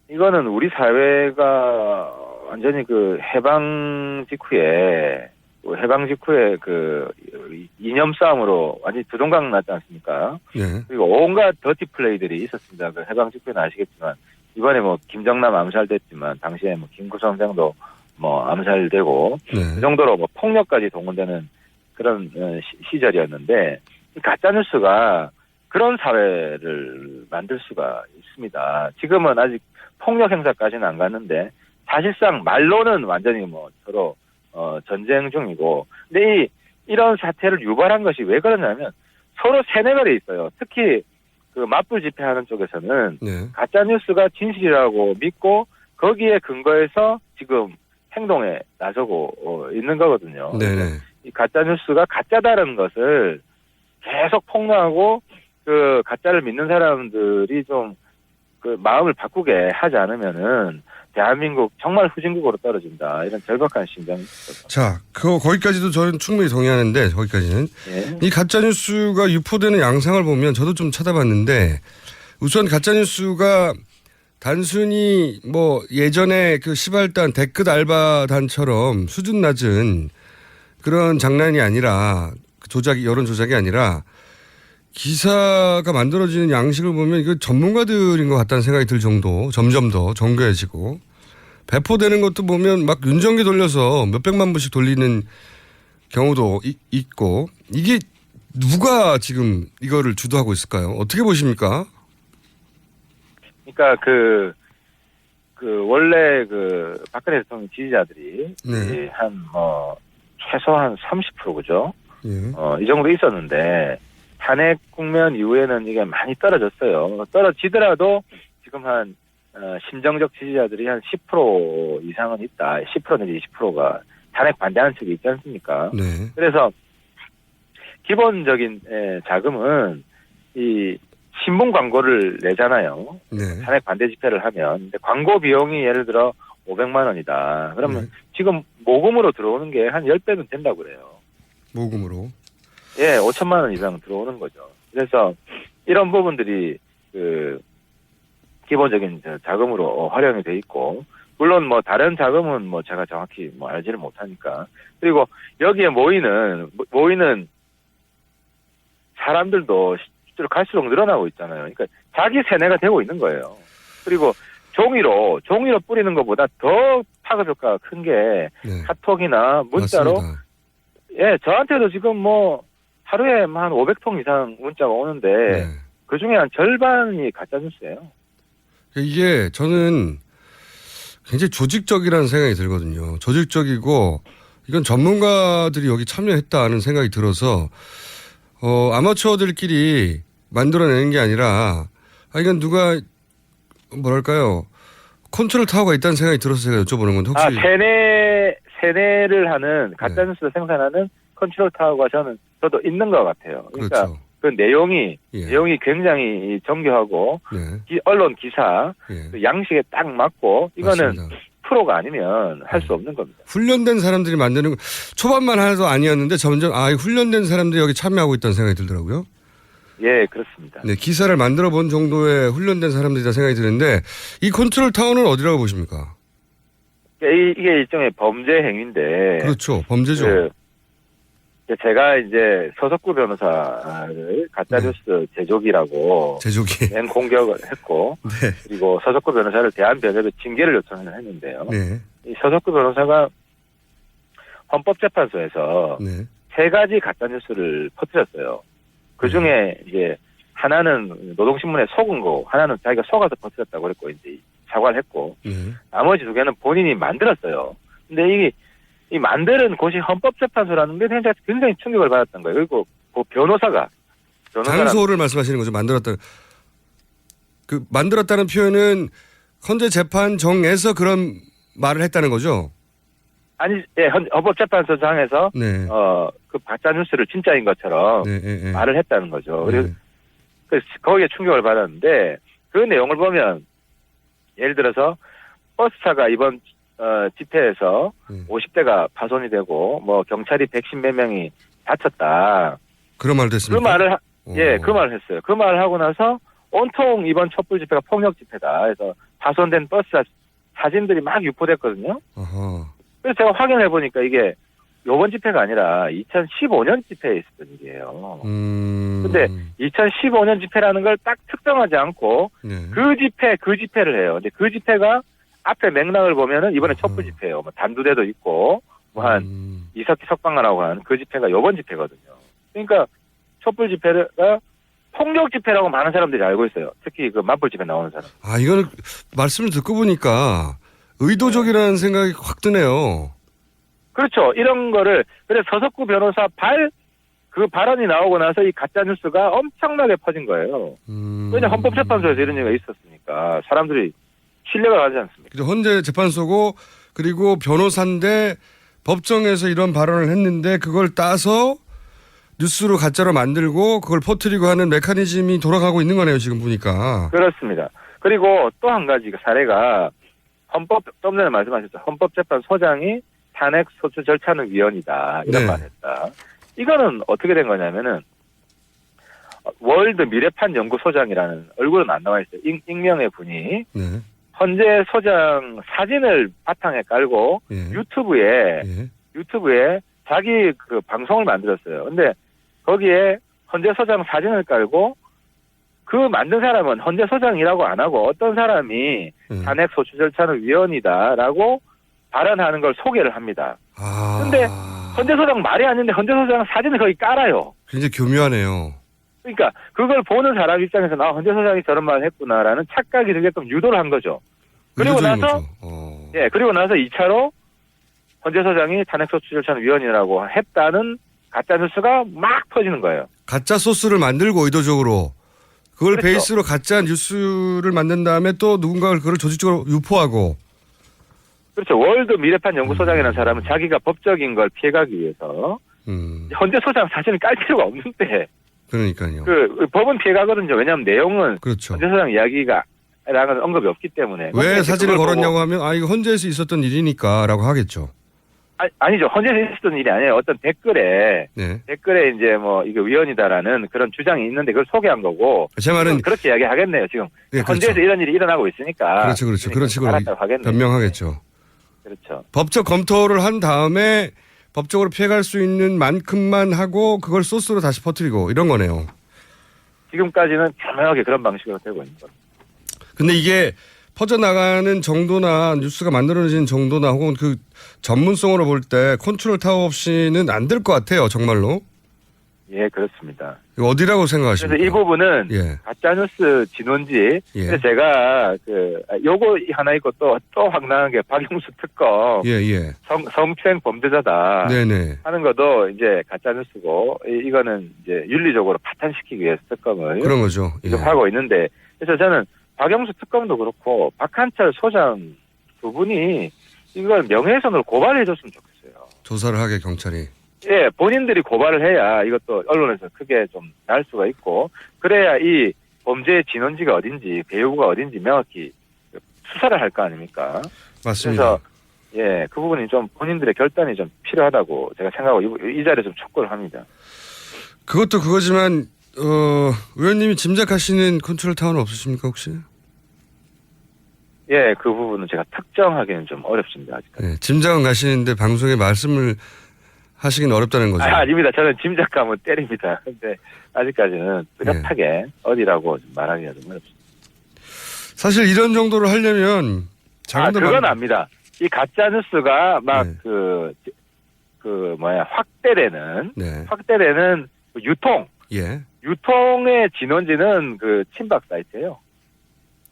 이거는 우리 사회가 완전히 그 해방 직후에 그 이념 싸움으로 완전히 두동강 났지 않습니까? 네. 그리고 온갖 더티 플레이들이 있었습니다. 그 해방 직후에는 아시겠지만 이번에 뭐 김정남 암살됐지만 당시에 뭐 김구선생도 뭐 암살되고 그 정도로 뭐 폭력까지 동원되는 그런 시절이었는데 이 가짜뉴스가 그런 사회를 만들 수가 있습니다. 지금은 아직 폭력 행사까지는 안 갔는데 사실상 말로는 완전히 뭐 서로 전쟁 중이고 근데 이런 사태를 유발한 것이 왜 그러냐면 서로 세뇌가 있어요. 특히 그 맞불 집회하는 쪽에서는 가짜뉴스가 진실이라고 믿고 거기에 근거해서 지금 행동에 나서고 있는 거거든요. 이 가짜뉴스가 가짜다는 것을 계속 폭로하고 그 가짜를 믿는 사람들이 좀 그 마음을 바꾸게 하지 않으면은 대한민국 정말 후진국으로 떨어진다. 이런 절박한 심정이 있어서. 자, 거기까지도 저는 충분히 동의하는데 거기까지는 이 가짜뉴스가 유포되는 양상을 보면 저도 좀 찾아봤는데 우선 가짜뉴스가 단순히 뭐 예전에 그 시발단 댓글 알바단처럼 수준 낮은 그런 장난이 아니라 여론 조작이 아니라 기사가 만들어지는 양식을 보면 이거 전문가들인 것 같다는 생각이 들 정도 점점 더 정교해지고 배포되는 것도 보면 막 윤정기 돌려서 몇백만 부씩 돌리는 경우도 있고 이게 누가 지금 이거를 주도하고 있을까요? 어떻게 보십니까? 그러니까 원래 박근혜 대통령 지지자들이 한 최소한 30% 그죠? 이 정도 있었는데 탄핵 국면 이후에는 이게 많이 떨어졌어요. 떨어지더라도 지금 한 심정적 지지자들이 한 10% 이상은 있다. 10% 내지 20%가 탄핵 반대하는 측이 있지 않습니까? 그래서 기본적인 자금은 이 신문 광고를 내잖아요. 탄핵 반대 집회를 하면. 근데 광고 비용이 예를 들어 500만 원이다. 그러면 지금 모금으로 들어오는 게 한 10배는 된다고 그래요. 모금으로? 예, 5천만 원 이상 들어오는 거죠. 그래서 이런 부분들이 기본적인 자금으로 활용이 돼 있고, 물론 뭐 다른 자금은 뭐 제가 정확히 뭐 알지를 못하니까. 그리고 여기에 모이는 사람들도 실제로 갈수록 늘어나고 있잖아요. 그러니까 자기 세뇌가 되고 있는 거예요. 그리고 종이로 뿌리는 것보다 더 파급 효과가 큰 게 카톡이나 문자로. 맞습니다. 예, 저한테도 지금 뭐 하루에 한 500통 이상 문자가 오는데 그 중에 한 절반이 가짜뉴스예요. 이게 저는 굉장히 조직적이라는 생각이 들거든요. 조직적이고 이건 전문가들이 여기 참여했다는 생각이 들어서 아마추어들끼리 만들어내는 게 아니라 이건 누가 뭐랄까요 컨트롤 타워가 있다는 생각이 들어서 제가 여쭤보는 건데 혹시 세뇌를 하는 가짜뉴스를 생산하는 컨트롤 타워가 저도 있는 것 같아요. 그러니까 그렇죠. 그 내용이 예. 내용이 굉장히 정교하고 네. 언론 기사 예. 그 양식에 딱 맞고 이거는 맞습니다. 프로가 아니면 할 수 없는 겁니다. 훈련된 사람들이 만드는 초반만 하나도 아니었는데 점점 이 훈련된 사람들이 여기 참여하고 있다는 생각이 들더라고요. 예, 그렇습니다. 네, 기사를 만들어 본 정도의 훈련된 사람들이다 생각이 드는데 이 컨트롤 타워는 어디라고 보십니까? 이게 일종의 범죄 행위인데. 그렇죠. 범죄죠. 제가 이제 서석구 변호사를 가짜뉴스 제조기라고 제조기. 맨 공격을 했고, 네. 그리고 서석구 변호사를 대한변협에 징계를 요청을 했는데요. 네. 이 서석구 변호사가 헌법재판소에서 네. 3가지 가짜뉴스를 퍼뜨렸어요. 그 중에 이제 하나는 노동신문에 속은 거, 하나는 자기가 속아서 퍼뜨렸다고 그랬고, 이제 사과를 했고, 네. 나머지 2개는 본인이 만들었어요. 근데 이 만드는 곳이 헌법재판소라는 게 굉장히 충격을 받았던 거예요. 그리고 그 변호사가 장소를 말씀하시는 거죠. 만들었다는 표현은 헌재 재판정에서 그런 말을 했다는 거죠. 아니, 예, 헌법재판소장에서 네. 그 가짜 뉴스를 진짜인 것처럼 네, 네, 네. 말을 했다는 거죠. 네. 그래서 거기에 충격을 받았는데 그 내용을 보면 예를 들어서 버스차가 이번 집회에서 50대가 파손이 되고 뭐 경찰이 110몇 명이 다쳤다. 그런 말도 했습니까? 그 말을 그 말을 했어요. 그 말을 하고 나서 온통 이번 촛불 집회가 폭력 집회다. 그래서 파손된 버스 사진들이 막 유포됐거든요. 어허. 그래서 제가 확인해 보니까 이게 요번 집회가 아니라 2015년 집회에 있었던 일이에요. 근데 2015년 집회라는 걸 딱 특정하지 않고 네. 그 집회를 해요. 근데 그 집회가 앞에 맥락을 보면은 이번에 촛불 집회예요. 뭐 단두대도 있고 뭐 한 이석기 석방관하고 한 그 집회가 요번 집회거든요. 그러니까 촛불 집회가 폭력 집회라고 많은 사람들이 알고 있어요. 특히 그 맞불 집회 나오는 사람. 아, 이거는 말씀을 듣고 보니까 의도적이라는 생각이 확 드네요. 그렇죠. 이런 거를 그래서 서석구 변호사 그 발언이 나오고 나서 이 가짜 뉴스가 엄청나게 퍼진 거예요. 왜냐 헌법재판소에서 이런 얘기가 있었으니까 사람들이 신뢰가 가지 않습니까? 그죠. 헌재 재판소고 그리고 변호사인데 법정에서 이런 발언을 했는데 그걸 따서 뉴스로 가짜로 만들고 그걸 퍼뜨리고 하는 메커니즘이 돌아가고 있는 거네요. 지금 보니까. 그렇습니다. 그리고 또 한 가지 사례가 좀 전에 말씀하셨죠. 헌법재판소장이 탄핵 소추 절차는 위헌이다. 이런 네. 말을 했다. 이거는 어떻게 된 거냐면은 월드 미래판 연구소장이라는 얼굴은 안 나와 있어요. 익명의 분이 네. 헌재 소장 사진을 바탕에 깔고 예. 유튜브에 자기 그 방송을 만들었어요. 근데 거기에 헌재 소장 사진을 깔고 그 만든 사람은 헌재 소장이라고 안 하고 어떤 사람이 탄핵 소추 절차는 위헌이다라고 발언하는 걸 소개를 합니다. 근데 헌재 소장 말이 아닌데 헌재 소장 사진을 거기 깔아요. 굉장히 교묘하네요. 그러니까 그걸 보는 사람 입장에서 헌재 소장이 저런 말을 했구나라는 착각이 들게끔 유도를 한 거죠. 그리고 나서 그리고 나서 2차로 헌재 소장이 탄핵 소추 절차는 위헌이라고 했다는 가짜 뉴스가 막 퍼지는 거예요. 가짜 소스를 만들고 의도적으로 그걸 그렇죠. 베이스로 가짜 뉴스를 만든 다음에 또 누군가가 그걸 조직적으로 유포하고. 그렇죠. 월드 미래판 연구소장이라는 사람은 자기가 법적인 걸 피해가기 위해서 헌재 소장 사진을 깔 필요가 없는데. 그러니까요. 그 법은 피해가거든요. 왜냐하면 내용은 그렇죠. 헌재 소장 이야기가 라는 언급이 없기 때문에. 왜 사진을 걸었냐고 하면 이거 헌재에서 있었던 일이니까라고 하겠죠. 아니죠. 헌재에서 있었던 일이 아니에요. 어떤 댓글에 이제 뭐 이거 위헌이다라는 그런 주장이 있는데 그걸 소개한 거고. 제 말은 그렇게 이야기하겠네요. 지금 헌재에서 이런 일이 일어나고 있으니까. 그렇죠. 그런 식으로 변명하겠죠. 그렇죠. 법적 검토를 한 다음에 법적으로 피해갈 수 있는 만큼만 하고 그걸 소스로 다시 퍼뜨리고 이런 거네요. 지금까지는 자명하게 그런 방식으로 되고 있는 거죠. 근데 이게 퍼져나가는 정도나 뉴스가 만들어진 정도나 혹은 그 전문성으로 볼 때 컨트롤 타워 없이는 안 될 것 같아요. 정말로. 예, 그렇습니다. 이거 어디라고 생각하십니까? 그래서 이 부분은 가짜뉴스 진원지. 그래서 제가 요거 하나 있고 또 황당한 게 박영수 특검. 성추행 범죄자다. 네네. 하는 것도 이제 가짜뉴스고 이거는 이제 윤리적으로 파탄시키기 위해서 특검을. 그런 거죠. 하고 있는데 그래서 저는 박영수 특검도 그렇고 박한철 소장 두 분이 이걸 명예훼손으로 고발해 줬으면 좋겠어요. 조사를 하게 경찰이. 예, 본인들이 고발을 해야 이것도 언론에서 크게 좀 날 수가 있고, 그래야 이 범죄의 진원지가 어딘지, 배후가 어딘지 명확히 수사를 할 거 아닙니까? 맞습니다. 그래서 예, 그 부분이 좀 본인들의 결단이 좀 필요하다고 제가 생각하고 이 자리에 좀 촉구를 합니다. 그것도 그거지만 의원님이 짐작하시는 컨트롤 타워는 없으십니까 혹시? 예, 그 부분은 제가 특정하기는 좀 어렵습니다. 아직까지. 네, 짐작은 가시는데 방송에 말씀을 하시긴 어렵다는 거죠. 아닙니다. 저는 짐작감은 때립니다. 근데 아직까지는 뚜렷하게 어디라고 좀 말하기가 좀 어렵습니다. 사실 이런 정도로 하려면 그건 압니다. 이 가짜 뉴스가 막 네. 확대되는 유통. 예. 유통의 진원지는 그 친박 사이트예요.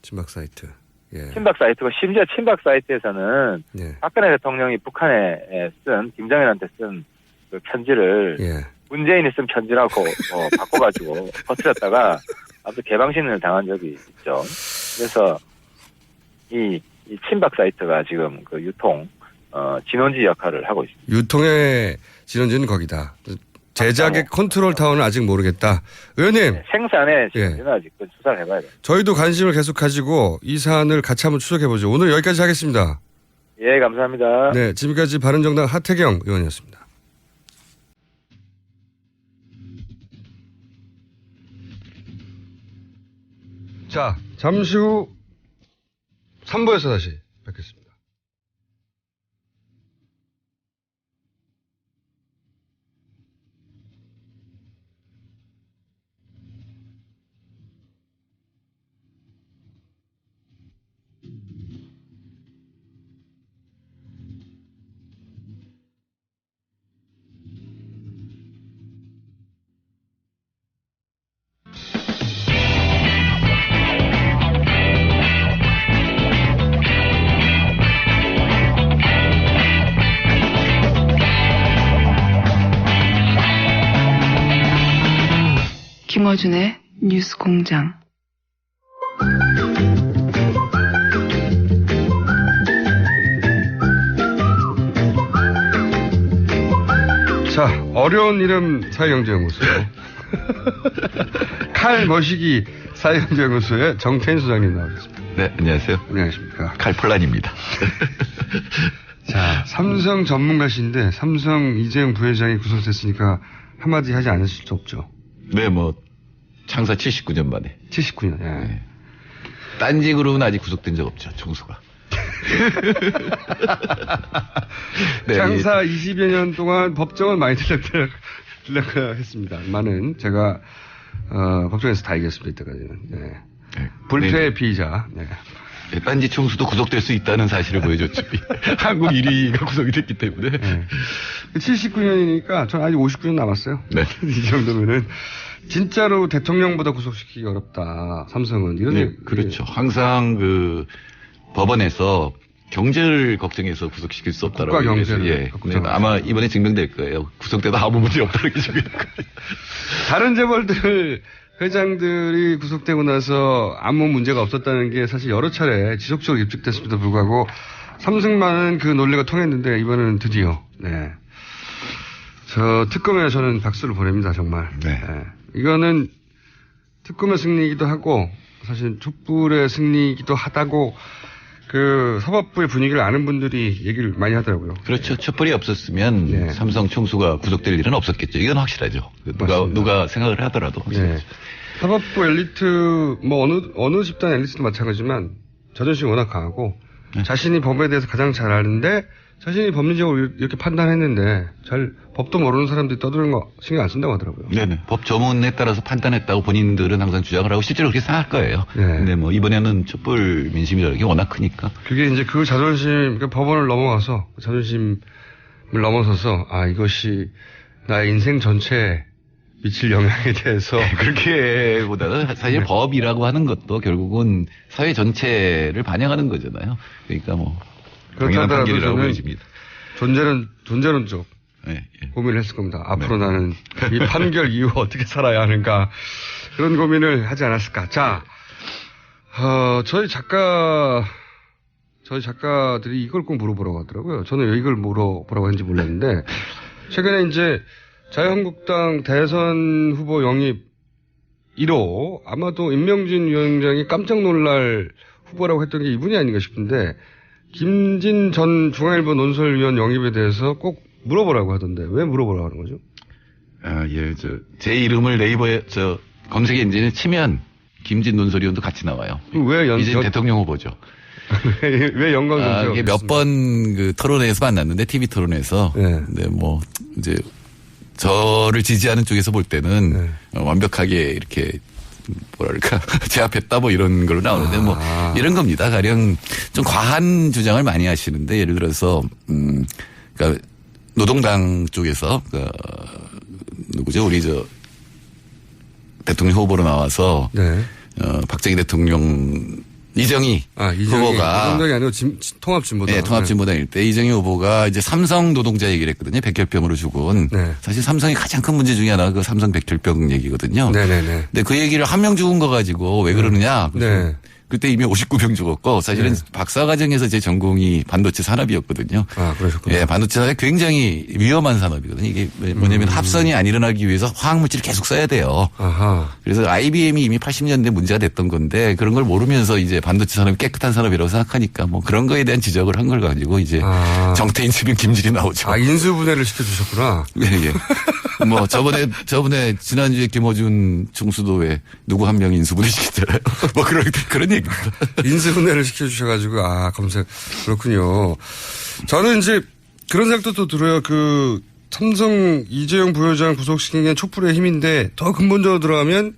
친박 사이트. 예. 친박 사이트고 심지어 친박 사이트에서는 예. 박근혜 대통령이 북한에 쓴 김정일한테 쓴 그 편지를 예. 문재인이 쓴 편지라고 바꿔가지고 퍼뜨렸다가 아무튼 개방신을 당한 적이 있죠. 그래서 이 친박 사이트가 지금 그 유통 진원지 역할을 하고 있습니다. 유통의 진원지는 거기다. 제작의 컨트롤 타워는 아직 모르겠다. 의원님. 네, 생산의 진원지는 아직 수사를 해봐야 돼요. 저희도 관심을 계속 가지고 이 사안을 같이 한번 추적해보죠. 오늘 여기까지 하겠습니다. 예, 감사합니다. 네, 지금까지 바른정당 하태경 의원이었습니다. 자, 잠시 후 3부에서 다시 뵙겠습니다. 김어준의 뉴스 공장. 자, 어려운 이름 사회경제연구소. 칼 머시기 사회경제연구소의 정태인 소장님 나오셨습니다. 네, 안녕하세요. 안녕하십니까. 칼폴란입니다. 자, 삼성 전문가신데 삼성 이재용 부회장이 구속됐으니까 한마디 하지 않으실 수 없죠. 네, 뭐 창사 79년 만에. 79년. 예. 네. 딴직으로는 아직 구속된 적 없죠, 총수가. 네, 창사 20여 년 동안 법정을 많이 들락했습니다. 많은 제가 법정에서 다 이겼습니다. 이때까지는. 네. 네. 불패의 피의자. 네. 네, 딴지 총수도 구속될 수 있다는 사실을 보여줬죠. 한국 1위가 구속이 됐기 때문에. 네. 79년이니까 전 아직 59년 남았어요. 네. 이 정도면은 진짜로 대통령보다 구속시키기 어렵다. 삼성은 이런. 네, 그렇죠. 항상 그 법원에서 경제를 걱정해서 구속시킬 수 없다라고. 국가 경제를. 예. 아마 이번에 증명될 거예요. 구속돼도 아무 문제 없다는 게 증명될 거예요. 다른 재벌들 회장들이 구속되고 나서 아무 문제가 없었다는 게 사실 여러 차례 지속적으로 입증됐음에도 불구하고 삼성만은 그 논리가 통했는데 이번에는 드디어. 네. 저 특검에 저는 박수를 보냅니다. 정말. 네. 네. 이거는 특검의 승리이기도 하고 사실 촛불의 승리이기도 하다고 그 사법부의 분위기를 아는 분들이 얘기를 많이 하더라고요. 그렇죠. 촛불이 없었으면 네. 삼성 총수가 구속될 일은 없었겠죠. 이건 확실하죠. 누가 생각을 하더라도 확실하죠. 네. 사법부 엘리트 뭐 어느 집단 엘리트도 마찬가지지만 자존심이 워낙 강하고 네. 자신이 법에 대해서 가장 잘 아는데 자신이 법리적으로 이렇게 판단했는데 잘 법도 모르는 사람들이 떠드는 거 신경 안 쓴다고 하더라고요. 네네. 법 조문에 따라서 판단했다고 본인들은 항상 주장을 하고 실제로 그렇게 생각할 거예요. 네. 근데 뭐 이번에는 촛불 민심이라는 게 워낙 크니까. 그게 이제 그 자존심, 그러니까 법원을 넘어가서 자존심을 넘어서서 아 이것이 나의 인생 전체에 미칠 영향에 대해서 그렇게보다는 사실 네. 법이라고 하는 것도 결국은 사회 전체를 반영하는 거잖아요. 그러니까 뭐 당연한 그렇다더라도 판결이라고 저는 보여집니다. 존재론적 네, 예. 고민을 했을 겁니다. 앞으로 나는 이 판결 이후 어떻게 살아야 하는가 그런 고민을 하지 않았을까. 자, 저희 작가들이 이걸 꼭 물어보라고 하더라고요. 저는 왜 이걸 물어보라고 했는지 몰랐는데 최근에 이제 자유한국당 대선 후보 영입 1호 아마도 임명진 위원장이 깜짝 놀랄 후보라고 했던 게 이분이 아닌가 싶은데 김진 전 중앙일보 논설위원 영입에 대해서 꼭 물어보라고 하던데 왜 물어보라고 하는 거죠? 예, 제 이름을 네이버에 검색 엔진에 치면 김진 논설위원도 같이 나와요. 왜 이제 대통령 후보죠. 왜 연관관계가 이게 몇 번 그 토론회에서 만났는데 TV 토론회에서 네. 근데 뭐 이제 저를 지지하는 쪽에서 볼 때는 네. 완벽하게 이렇게 뭐랄까 제압했다 뭐 이런 걸로 나오는데 뭐 이런 겁니다. 가령 좀 과한 주장을 많이 하시는데 예를 들어서 그러니까 노동당 쪽에서 누구죠? 우리 대통령 후보로 나와서 네. 박정희 대통령 이정희 후보가 이정동이 아니고 통합진보당. 네, 통합진보당일 때 이정희 후보가 이제 삼성 노동자 얘기를 했거든요. 백혈병으로 죽은. 네. 사실 삼성의 가장 큰 문제 중에 하나가 그 삼성 백혈병 얘기거든요. 네네네. 근데 그 얘기를 한 명 죽은 거 가지고 왜 그러느냐. 네. 그때 이미 59병 죽었고 사실은 네. 박사 과정에서 제 전공이 반도체 산업이었거든요. 그러셨군요. 예, 반도체 산업이 굉장히 위험한 산업이거든요. 이게 뭐냐면 합선이 안 일어나기 위해서 화학물질을 계속 써야 돼요. 아하. 그래서 IBM이 이미 80년대 문제가 됐던 건데 그런 걸 모르면서 이제 반도체 산업이 깨끗한 산업이라고 생각하니까 뭐 그런 거에 대한 지적을 한 걸 가지고 이제 정태인 측은 김질이 나오죠. 인수분해를 시켜주셨구나. 예, 예. 뭐 저번에 지난주에 김어준 총수도에 누구 한 명 인수분해 시켰잖아요. 뭐 그런 얘기입니다. 인수분해를 시켜주셔가지고 검색 그렇군요. 저는 이제 그런 생각도 또 들어요. 그 삼성 이재용 부회장 구속시킨 게 촛불의 힘인데 더 근본적으로 들어가면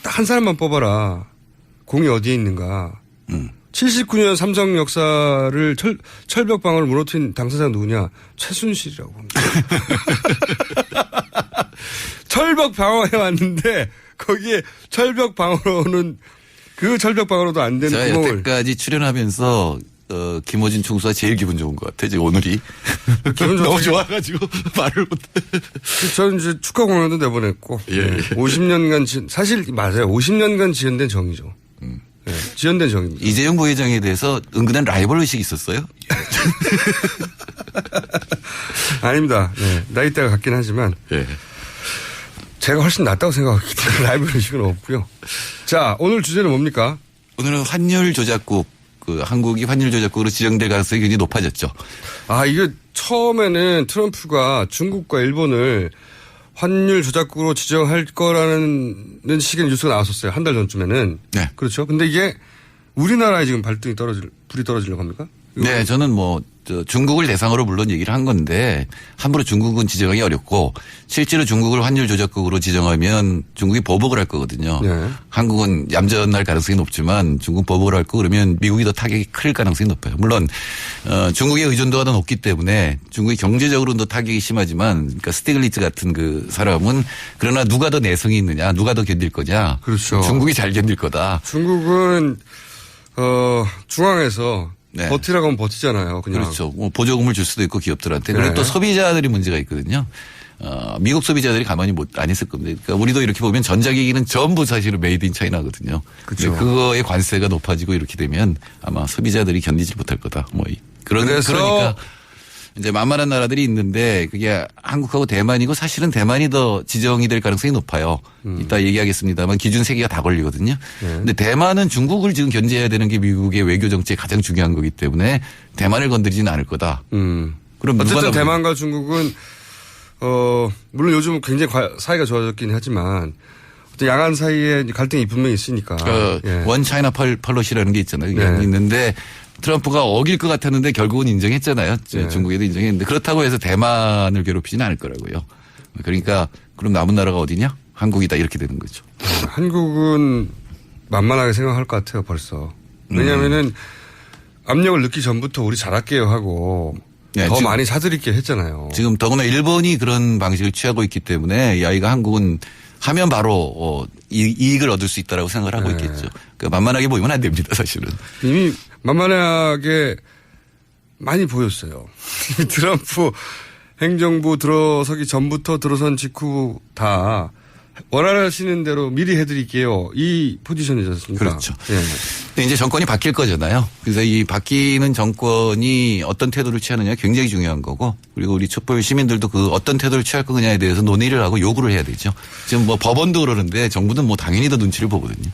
딱 한 사람만 뽑아라. 공이 어디에 있는가. 79년 삼성 역사를 철벽방어를 무너뜨린 당사자가 누구냐? 최순실이라고 봅니다. 철벽 방어해 왔는데 거기에 철벽 방어로는 그 철벽 방어로도 안 되는 제가 구멍을. 여태까지 출연하면서 김어준 총수가 제일 기분 좋은 것 같아. 지금 오늘이. 기분 너무 좋아가지고 말을 못해. 저는 이제 축하 공연도 내보냈고. 예. 50년간 사실 맞아요. 50년간 지연된 정이죠. 네, 지연된 정입니다. 이재용 부회장에 대해서 은근한 라이벌 의식이 있었어요? 아닙니다. 네, 나이대가 같긴 하지만. 예. 제가 훨씬 낫다고 생각하기 때문에 라이벌 의식은 없고요. 자, 오늘 주제는 뭡니까? 오늘은 환율 조작국, 한국이 환율 조작국으로 지정될 가능성이 굉장히 높아졌죠. 이게 처음에는 트럼프가 중국과 일본을 환율 조작국으로 지정할 거라는 식의 뉴스가 나왔었어요. 한 달 전쯤에는. 네. 그렇죠. 근데 이게 우리나라에 지금 불이 떨어지려고 합니까? 네, 저는 중국을 대상으로 물론 얘기를 한 건데 함부로 중국은 지정하기 어렵고 실제로 중국을 환율 조작국으로 지정하면 중국이 보복을 할 거거든요. 네. 한국은 얌전할 가능성이 높지만 중국 보복을 할 거 그러면 미국이 더 타격이 클 가능성이 높아요. 물론 중국의 의존도가 더 높기 때문에 중국이 경제적으로는 더 타격이 심하지만 그러니까 스티글리츠 같은 그 사람은 그러나 누가 더 내성이 있느냐 누가 더 견딜 거냐. 그렇죠. 중국이 잘 견딜 거다. 중국은 중앙에서 네. 버티라고 하면 버티잖아요. 그냥. 그렇죠. 보조금을 줄 수도 있고 기업들한테. 그리고 네. 또 소비자들이 문제가 있거든요. 미국 소비자들이 가만히 안 있을 겁니다. 그러니까 우리도 이렇게 보면 전자기기는 전부 사실은 메이드 인 차이나거든요. 그렇죠. 그거의 관세가 높아지고 이렇게 되면 아마 소비자들이 견디지 못할 거다. 그러니까 이제 만만한 나라들이 있는데 그게 한국하고 대만이고 사실은 대만이 더 지정이 될 가능성이 높아요. 이따 얘기하겠습니다만 기준 3개가 다 걸리거든요. 근데 대만은 중국을 지금 견제해야 되는 게 미국의 외교 정책이 가장 중요한 거기 때문에 대만을 건드리지는 않을 거다. 그럼 어쨌든 대만과 중국은 물론 요즘 굉장히 사이가 좋아졌긴 하지만 어떤 양안 사이에 갈등이 분명히 있으니까. 원 차이나 펄러시라는 게 있잖아요. 그게 있는데 트럼프가 어길 것 같았는데 결국은 인정했잖아요. 네. 중국에도 인정했는데 그렇다고 해서 대만을 괴롭히지는 않을 거라고요. 그러니까 그럼 남은 나라가 어디냐? 한국이다 이렇게 되는 거죠. 한국은 만만하게 생각할 것 같아요 벌써. 왜냐하면은 압력을 넣기 전부터 우리 잘할게요 하고 네, 더 많이 사드릴게 했잖아요. 지금 더구나 일본이 그런 방식을 취하고 있기 때문에 이 아이가 한국은 하면 바로 이익을 얻을 수 있다라고 생각을 하고 있겠죠. 그러니까 만만하게 보이면 안 됩니다 사실은. 이미 만만하게 많이 보였어요. 트럼프 행정부 들어서기 전부터 들어선 직후 다 원하시는 대로 미리 해드릴게요. 이 포지션이지 않습니까? 그렇죠. 예. 근데 이제 정권이 바뀔 거잖아요. 그래서 이 바뀌는 정권이 어떤 태도를 취하느냐 굉장히 중요한 거고, 그리고 우리 촛불 시민들도 그 어떤 태도를 취할 거냐에 대해서 논의를 하고 요구를 해야 되죠. 지금 뭐 법원도 그러는데 정부는 뭐 당연히 더 눈치를 보거든요.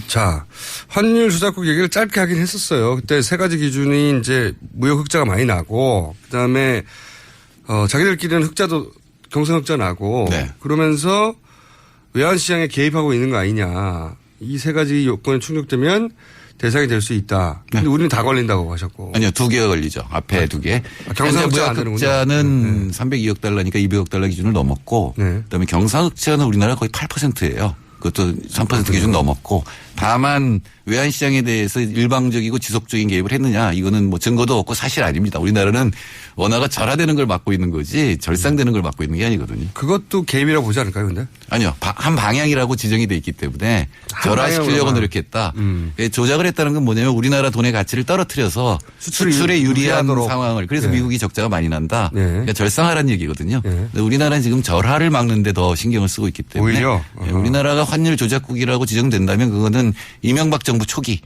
자, 환율 조작국 얘기를 짧게 하긴 했었어요. 그때 세 가지 기준이 이제 무역 흑자가 많이 나고, 그 다음에 자기들끼리는 경선 흑자 나고, 네. 그러면서 외환 시장에 개입하고 있는 거 아니냐. 이 세 가지 요건이 충족되면 대상이 될 수 있다. 근데 우리는 다 걸린다고 하셨고. 아니요, 2개가 걸리죠. 앞에 2개. 경상 흑자 안 무역 되는군요. 흑자는 302억 달러니까 200억 달러 기준을 넘었고, 그다음에 경상 흑자는 우리나라 거의 8%예요. 그것도 3% 기준 넘었고, 다만 외환 시장에 대해서 일방적이고 지속적인 개입을 했느냐, 이거는 뭐 증거도 없고 사실 아닙니다. 우리나라는 원화가 절하되는 걸 막고 있는 거지 절상되는 걸 막고 있는 게 아니거든요. 그것도 개입이라고 보지 않을까요, 근데? 아니요. 한 방향이라고 지정이 돼 있기 때문에 절하시키려고 노력했다. 조작을 했다는 건 뭐냐면 우리나라 돈의 가치를 떨어뜨려서 수출에 유리한 상황을. 그래서 네. 미국이 적자가 많이 난다. 네. 그러니까 절상하라는 얘기거든요. 네. 근데 우리나라는 지금 절하를 막는 데 더 신경을 쓰고 있기 때문에. 오히려? 우리나라가 환율 조작국이라고 지정된다면 그거는 이명박 정부 초기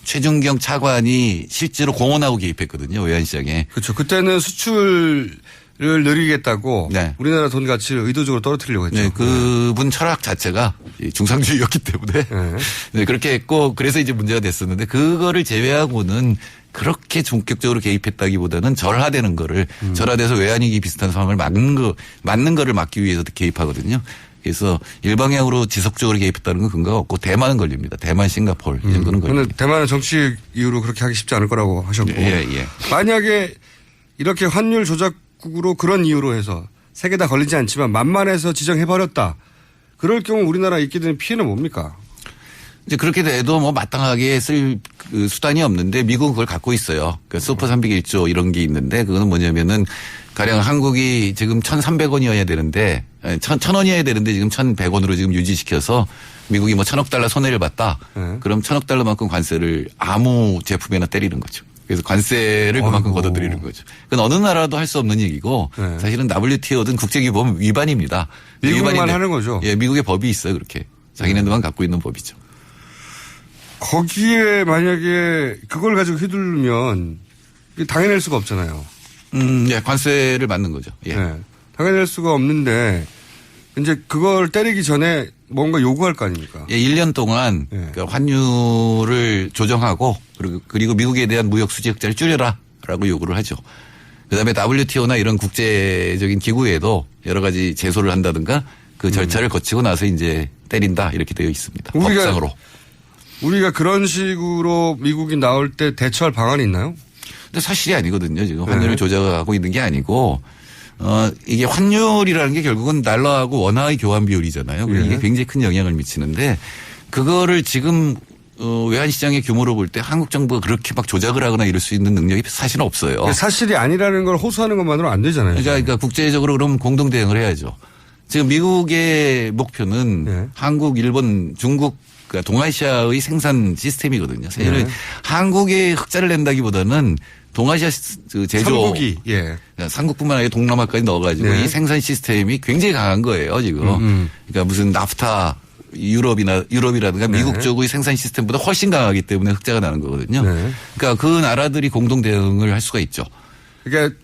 최준경 차관이 실제로 공언하고 개입했거든요. 외환시장에. 그렇죠. 그때는 수출을 늘리겠다고 네. 우리나라 돈 가치를 의도적으로 떨어뜨리려고 했죠. 네, 그분 철학 자체가 중상주의였기 때문에 네, 그렇게 했고 그래서 이제 문제가 됐었는데 그거를 제외하고는 그렇게 본격적으로 개입했다기보다는 절하되는 거를 절하돼서 외환위기 비슷한 상황을 맞는 거를 막기 위해서 개입하거든요. 그래서 일방향으로 지속적으로 개입했다는 건 근거가 없고 대만은 걸립니다. 대만, 싱가포르 이 정도는 걸립니다. 그런데 대만은 정치 이유로 그렇게 하기 쉽지 않을 거라고 하셨고 예. 만약에 이렇게 환율 조작국으로 그런 이유로 해서 세 개 다 걸리지 않지만 만만해서 지정해버렸다. 그럴 경우 우리나라 있게 되는 피해는 뭡니까? 이제 그렇게 돼도 뭐 마땅하게 쓸 그 수단이 없는데 미국은 그걸 갖고 있어요. 그러니까 슈퍼 301조 이런 게 있는데 그거는 뭐냐면은 가령 한국이 지금 1,300원이어야 되는데 1,000원이어야 되는데 지금 1,100원으로 지금 유지시켜서 미국이 뭐 1,000억 달러 손해를 봤다. 그럼 1,000억 달러만큼 관세를 아무 제품에나 때리는 거죠. 그래서 관세를 그만큼 걷어들이는 거죠. 그건 어느 나라도 할 수 없는 얘기고 사실은 WTO든 국제기구법 위반입니다. 미국만 위반인데, 하는 거죠. 예, 미국의 법이 있어요. 그렇게. 자기네들만 갖고 있는 법이죠. 거기에 만약에 그걸 가지고 휘둘르면 당해낼 수가 없잖아요. 예, 관세를 받는 거죠. 예. 네. 당해낼 수가 없는데 이제 그걸 때리기 전에 뭔가 요구할 거 아닙니까? 예, 1년 동안 그러니까 환율을 조정하고 그리고 미국에 대한 무역 수지 흑자를 줄여라라고 요구를 하죠. 그다음에 WTO나 이런 국제적인 기구에도 여러 가지 제소를 한다든가 그 절차를 거치고 나서 이제 때린다 이렇게 되어 있습니다. 법상으로. 우리가 그런 식으로 미국이 나올 때 대처할 방안이 있나요? 근데 사실이 아니거든요. 지금 환율을 조작하고 있는 게 아니고 이게 환율이라는 게 결국은 달러하고 원화의 교환 비율이잖아요. 이게 굉장히 큰 영향을 미치는데 그거를 지금 외환시장의 규모로 볼 때 한국 정부가 그렇게 막 조작을 하거나 이럴 수 있는 능력이 사실은 없어요. 사실이 아니라는 걸 호소하는 것만으로 안 되잖아요. 그러니까 국제적으로 그럼 공동 대응을 해야죠. 지금 미국의 목표는 한국, 일본, 중국 그러니까 동아시아의 생산 시스템이거든요. 사실은 한국에 흑자를 낸다기보다는 동아시아 제조. 삼국이. 예. 삼국뿐만 아니라 동남아까지 넣어가지고 이 생산 시스템이 굉장히 강한 거예요, 지금. 그러니까 무슨 나프타 유럽이라든가 미국 쪽의 생산 시스템보다 훨씬 강하기 때문에 흑자가 나는 거거든요. 그러니까 그 나라들이 공동 대응을 할 수가 있죠. 그러니까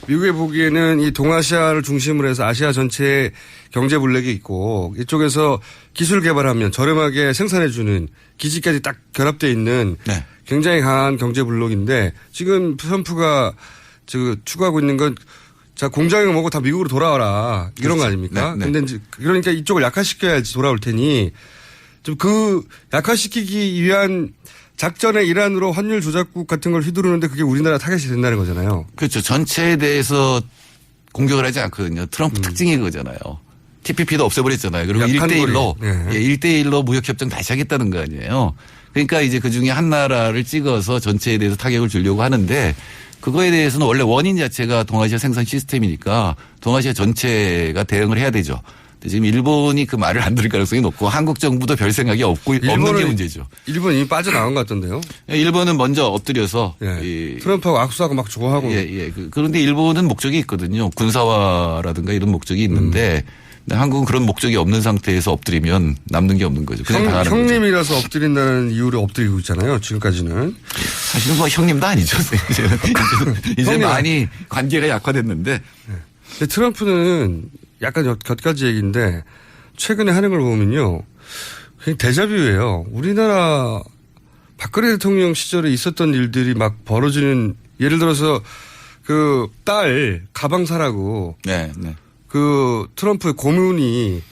미국이 보기에는 이 동아시아를 중심으로 해서 아시아 전체에 경제 블록이 있고 이쪽에서 기술 개발하면 저렴하게 생산해주는 기지까지 딱 결합되어 있는 굉장히 강한 경제 블록인데 지금 트럼프가 추구하고 있는 건 자, 공장이 뭐고 다 미국으로 돌아와라. 이런 거 아닙니까? 근데 이제 그러니까 이쪽을 약화시켜야지 돌아올 테니 좀 그 약화시키기 위한 작전의 일환으로 환율 조작국 같은 걸 휘두르는데 그게 우리나라 타겟이 된다는 거잖아요. 그렇죠. 전체에 대해서 공격을 하지 않거든요. 트럼프 특징이 그거잖아요. TPP도 없애버렸잖아요. 그리고 1대1로, 1대1로 무역협정 다시 하겠다는 거 아니에요. 그러니까 이제 그 중에 한 나라를 찍어서 전체에 대해서 타격을 주려고 하는데 그거에 대해서는 원래 원인 자체가 동아시아 생산 시스템이니까 동아시아 전체가 대응을 해야 되죠. 지금 일본이 그 말을 안 들을 가능성이 높고 한국 정부도 별 생각이 없는 게 문제죠. 일본 이미 빠져나온 것 같던데요. 일본은 먼저 엎드려서 트럼프하고 악수하고 막 좋아하고. 그런데 일본은 목적이 있거든요. 군사화라든가 이런 목적이 있는데 근데 한국은 그런 목적이 없는 상태에서 엎드리면 남는 게 없는 거죠. 그냥 당하는 형님이라서 엎드린다는 이유로 엎드리고 있잖아요. 지금까지는. 사실은 뭐 형님도 아니죠. 이제 많이 관계가 약화됐는데. 근데 트럼프는 약간 곁가지 얘기인데 최근에 하는 걸 보면요. 그냥 데자뷰예요. 우리나라 박근혜 대통령 시절에 있었던 일들이 막 벌어지는, 예를 들어서 그 딸 가방 사라고. 네, 네. 그 트럼프의 고문이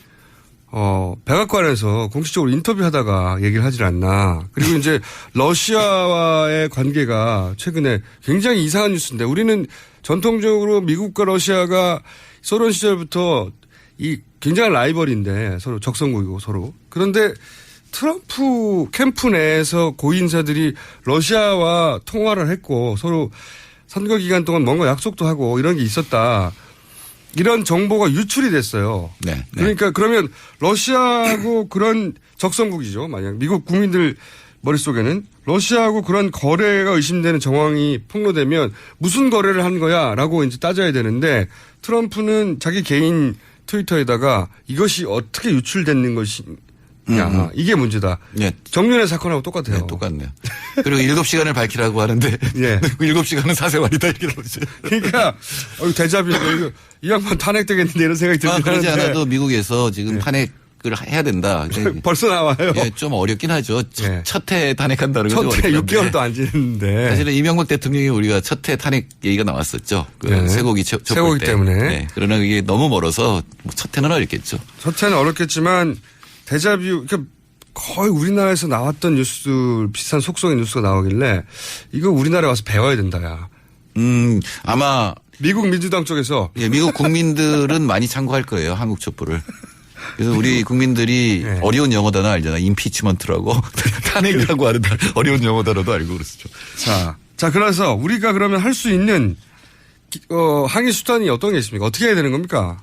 백악관에서 공식적으로 인터뷰하다가 얘기를 하질 않나. 그리고 이제 러시아와의 관계가 최근에 굉장히 이상한 뉴스인데, 우리는 전통적으로 미국과 러시아가 소련 시절부터 이 굉장한 라이벌인데, 서로 적성국이고 서로. 그런데 트럼프 캠프 내에서 고인사들이 러시아와 통화를 했고 서로 선거 기간 동안 뭔가 약속도 하고 이런 게 있었다. 이런 정보가 유출이 됐어요. 네, 네. 그러니까 그러면 러시아하고 그런 적성국이죠. 만약 미국 국민들 머릿속에는 러시아하고 그런 거래가 의심되는 정황이 폭로되면 무슨 거래를 한 거야라고 이제 따져야 되는데, 트럼프는 자기 개인 트위터에다가 이것이 어떻게 유출되는 것이냐. 이게 문제다. 네. 정윤회 사건하고 똑같아요. 네, 똑같네요. 그리고 7시간을 밝히라고 하는데 예. 그 7시간은 사생활이다 이렇게 나오죠. 그러니까 대자뷰 이 양반 탄핵되겠는데 이런 생각이 들긴 그러지 하는데. 않아도 미국에서 지금 탄핵을 해야 된다. 벌써 나와요. 예, 좀 어렵긴 하죠. 예. 첫해 탄핵한다는 거죠. 첫 해 6개월도 안 지났는데. 사실은 이명박 대통령이 우리가 첫해 탄핵 얘기가 나왔었죠. 그 네. 쇠고기 쇠고기 때. 때문에. 네. 그러나 이게 너무 멀어서 첫해는 어렵겠죠. 첫 해는 어렵겠지만 데자뷰, 그러니까 거의 우리나라에서 나왔던 뉴스, 비슷한 속성의 뉴스가 나오길래 이거 우리나라에 와서 배워야 된다, 야. 아마 미국 민주당 쪽에서. 예, 미국 국민들은 많이 참고할 거예요. 한국 촛불을. 그래서 우리 국민들이 네. 어려운 영어 단어 알잖아. 임피치먼트라고. 탄핵이라고 하는 어려운 영어 단어도 알고 그렇죠. 자, 그래서 우리가 그러면 할 수 있는 항의 수단이 어떤 게 있습니까? 어떻게 해야 되는 겁니까?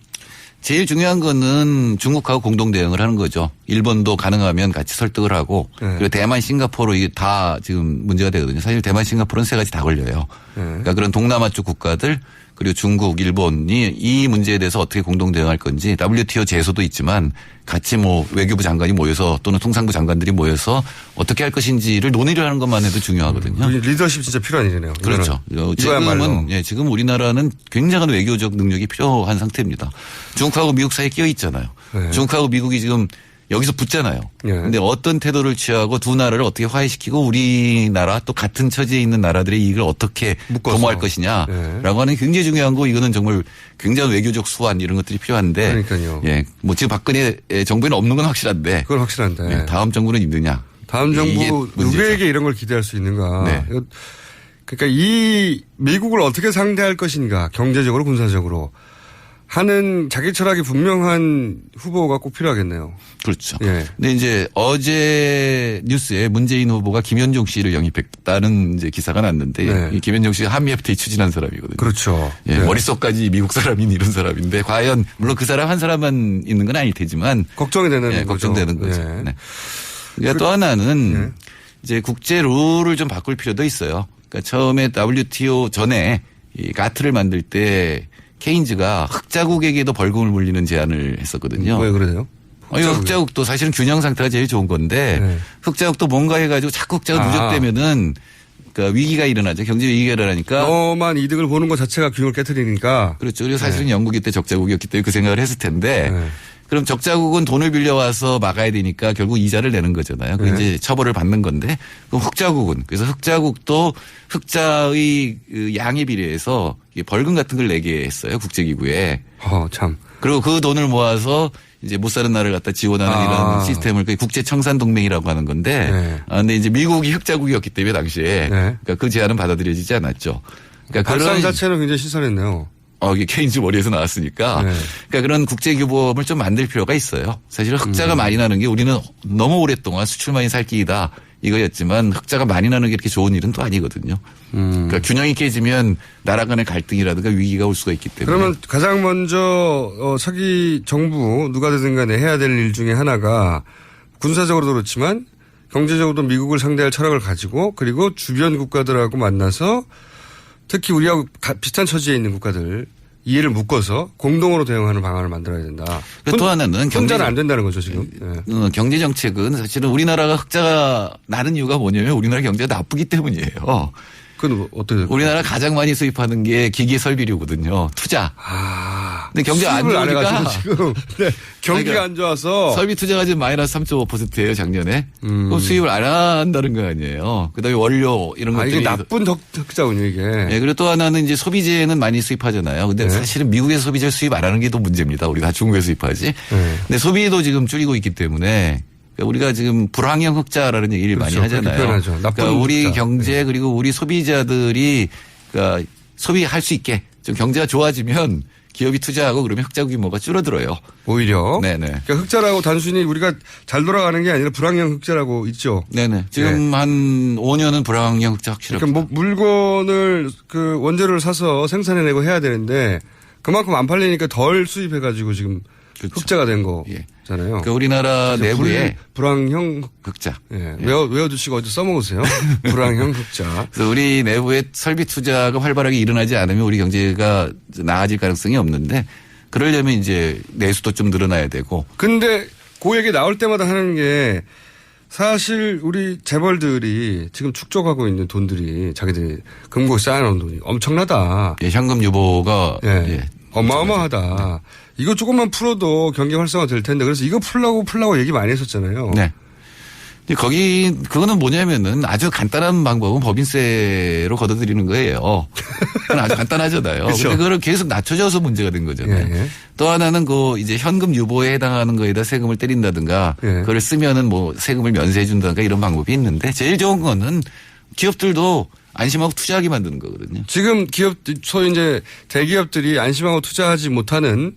제일 중요한 거는 중국하고 공동 대응을 하는 거죠. 일본도 가능하면 같이 설득을 하고 네. 그리고 대만, 싱가포르 이게 다 지금 문제가 되거든요. 사실 대만, 싱가포르는 세 가지 다 걸려요. 네. 그러니까 그런 동남아 쪽 국가들 그리고 중국, 일본이 이 문제에 대해서 어떻게 공동 대응할 건지 WTO 제소도 있지만 같이 뭐 외교부 장관이 모여서 또는 통상부 장관들이 모여서 어떻게 할 것인지를 논의를 하는 것만 해도 중요하거든요. 리더십 진짜 필요한 일이네요. 그렇죠. 지금 우리나라는 굉장한 외교적 능력이 필요한 상태입니다. 중국하고 미국 사이에 끼어 있잖아요. 네. 중국하고 미국이 지금 여기서 붙잖아요. 그런데 어떤 태도를 취하고 두 나라를 어떻게 화해시키고 우리나라 또 같은 처지에 있는 나라들의 이익을 어떻게 도모할 것이냐라고 하는 굉장히 중요한 거, 이거는 정말 굉장한 외교적 수완 이런 것들이 필요한데. 그러니까요. 예, 뭐 지금 박근혜 정부에는 없는 건 확실한데. 그건 확실한데. 예, 다음 정부는 있느냐. 다음 정부 누구에게 이런 걸 기대할 수 있는가. 네. 그러니까 이 미국을 어떻게 상대할 것인가, 경제적으로 군사적으로 하는 자기 철학이 분명한 후보가 꼭 필요하겠네요. 그렇죠. 예. 근데 이제 어제 뉴스에 문재인 후보가 김현종 씨를 영입했다는 이제 기사가 났는데 네. 이 김현종 씨가 한미 FTA 추진한 사람이거든요. 그렇죠. 예, 네. 머릿속까지 미국 사람인 이런 사람인데 과연 물론 그 사람 한 사람만 있는 건 아닐 테지만 걱정이 되는 거죠. 걱정되는 거죠. 예. 네. 그러니까 또 하나는 이제 국제 룰을 좀 바꿀 필요도 있어요. 그러니까 처음에 WTO 전에 이 가트를 만들 때 케인즈가 흑자국에게도 벌금을 물리는 제안을 했었거든요. 왜 그래요? 흑자국도 사실은 균형 상태가 제일 좋은 건데 흑자국도 뭔가 해가지고 자꾸 흑자가 누적되면은 그러니까 위기가 일어나죠. 경제 위기가 일어나니까. 너만 이득을 보는 것 자체가 균형을 깨트리니까. 그렇죠. 그리고 사실은 영국이 때 적자국이었기 때문에 그 생각을 했을 텐데 그럼 적자국은 돈을 빌려와서 막아야 되니까 결국 이자를 내는 거잖아요. 그 이제 처벌을 받는 건데 그럼 흑자국은, 그래서 흑자국도 흑자의 그 양에 비례해서 벌금 같은 걸 내게 했어요. 국제기구에. 참. 그리고 그 돈을 모아서 이제 못 사는 나라를 갖다 지원하는 이런 시스템을 국제청산동맹이라고 하는 건데. 근데 이제 미국이 흑자국이었기 때문에 당시에 그러니까 그 제안은 받아들여지지 않았죠. 그러니까 발상 자체는 굉장히 신선했네요. 이게 케인즈 머리에서 나왔으니까. 그러니까 그런 국제규범을 좀 만들 필요가 있어요. 사실은 흑자가 많이 나는 게 우리는 너무 오랫동안 수출만이 살 길이다 이거였지만 흑자가 많이 나는 게 이렇게 좋은 일은 또 아니거든요. 그러니까 균형이 깨지면 나라 간의 갈등이라든가 위기가 올 수가 있기 때문에. 그러면 가장 먼저 차기 정부 누가 되든 간에 해야 될 일 중에 하나가 군사적으로도 그렇지만 경제적으로도 미국을 상대할 철학을 가지고 그리고 주변 국가들하고 만나서 특히 우리하고 비슷한 처지에 있는 국가들 이해를 묶어서 공동으로 대응하는 방안을 만들어야 된다. 또 하나는 혼자는 안 된다는 거죠 지금. 네. 경제 정책은 사실은 우리나라가 흑자가 나는 이유가 뭐냐면 우리나라 경제가 나쁘기 때문이에요. 그건 어떻게 될까요? 우리나라 가장 많이 수입하는 게 기계 설비료거든요. 투자. 근데 경제가 안 좋으니까 지금 네. 경기가 그러니까 안 좋아서 설비 투자가 지금 마이너스 3.5%예요 작년에. 그럼 수입을 안 한다는 거 아니에요. 그다음에 원료 이런 것들이 이게 나쁜 흑자군요 이게. 네, 그리고 또 하나는 이제 소비재는 많이 수입하잖아요. 근데 네. 사실은 미국에서 소비재 수입 안 하는 게 더 문제입니다. 우리가 다 중국에 수입하지. 네. 근데 소비도 지금 줄이고 있기 때문에 우리가 지금 불황형 흑자라는 얘기를 그렇죠. 많이 하잖아요. 그러니까 우리 흑자. 경제 그리고 우리 소비자들이 그러니까 소비할 수 있게 좀 경제가 좋아지면 기업이 투자하고 그러면 흑자 규모가 줄어들어요. 오히려. 네네. 그러니까 흑자라고 단순히 우리가 잘 돌아가는 게 아니라 불황형 흑자라고 있죠. 네네. 지금 한 5년은 불황형 흑자 확실합니다. 그러니까 뭐 물건을 그 원재료를 사서 생산해내고 해야 되는데 그만큼 안 팔리니까 덜 수입해가지고 지금 그렇죠. 흑자가 된 예. 거잖아요. 그러니까 우리나라 내부에 불황형 흑자. 예. 외워두시고 어디 써먹으세요. 불황형 흑자. 그래서 우리 내부에 설비 투자가 활발하게 일어나지 않으면 우리 경제가 나아질 가능성이 없는데 그러려면 이제 내수도 좀 늘어나야 되고. 근데 그 얘기 나올 때마다 하는 게 사실 우리 재벌들이 지금 축적하고 있는 돈들이 자기들이 금고에 쌓아놓은 돈이 엄청나다. 예, 현금 유보가 예. 예. 어마어마하다. 이거 조금만 풀어도 경제 활성화 될 텐데 그래서 이거 풀라고 얘기 많이 했었잖아요. 네. 근데 그거는 뭐냐면은 아주 간단한 방법은 법인세로 걷어들이는 거예요. 그건 아주 간단하잖아요. 그렇죠. 근데 그거를 계속 낮춰져서 문제가 된 거잖아요. 예, 예. 또 하나는 이제 현금 유보에 해당하는 거에다 세금을 때린다든가 예. 그걸 쓰면은 뭐 세금을 면세해 준다든가 이런 방법이 있는데 제일 좋은 거는 기업들도 안심하고 투자하게 만드는 거거든요. 지금 소위 이제 대기업들이 안심하고 투자하지 못하는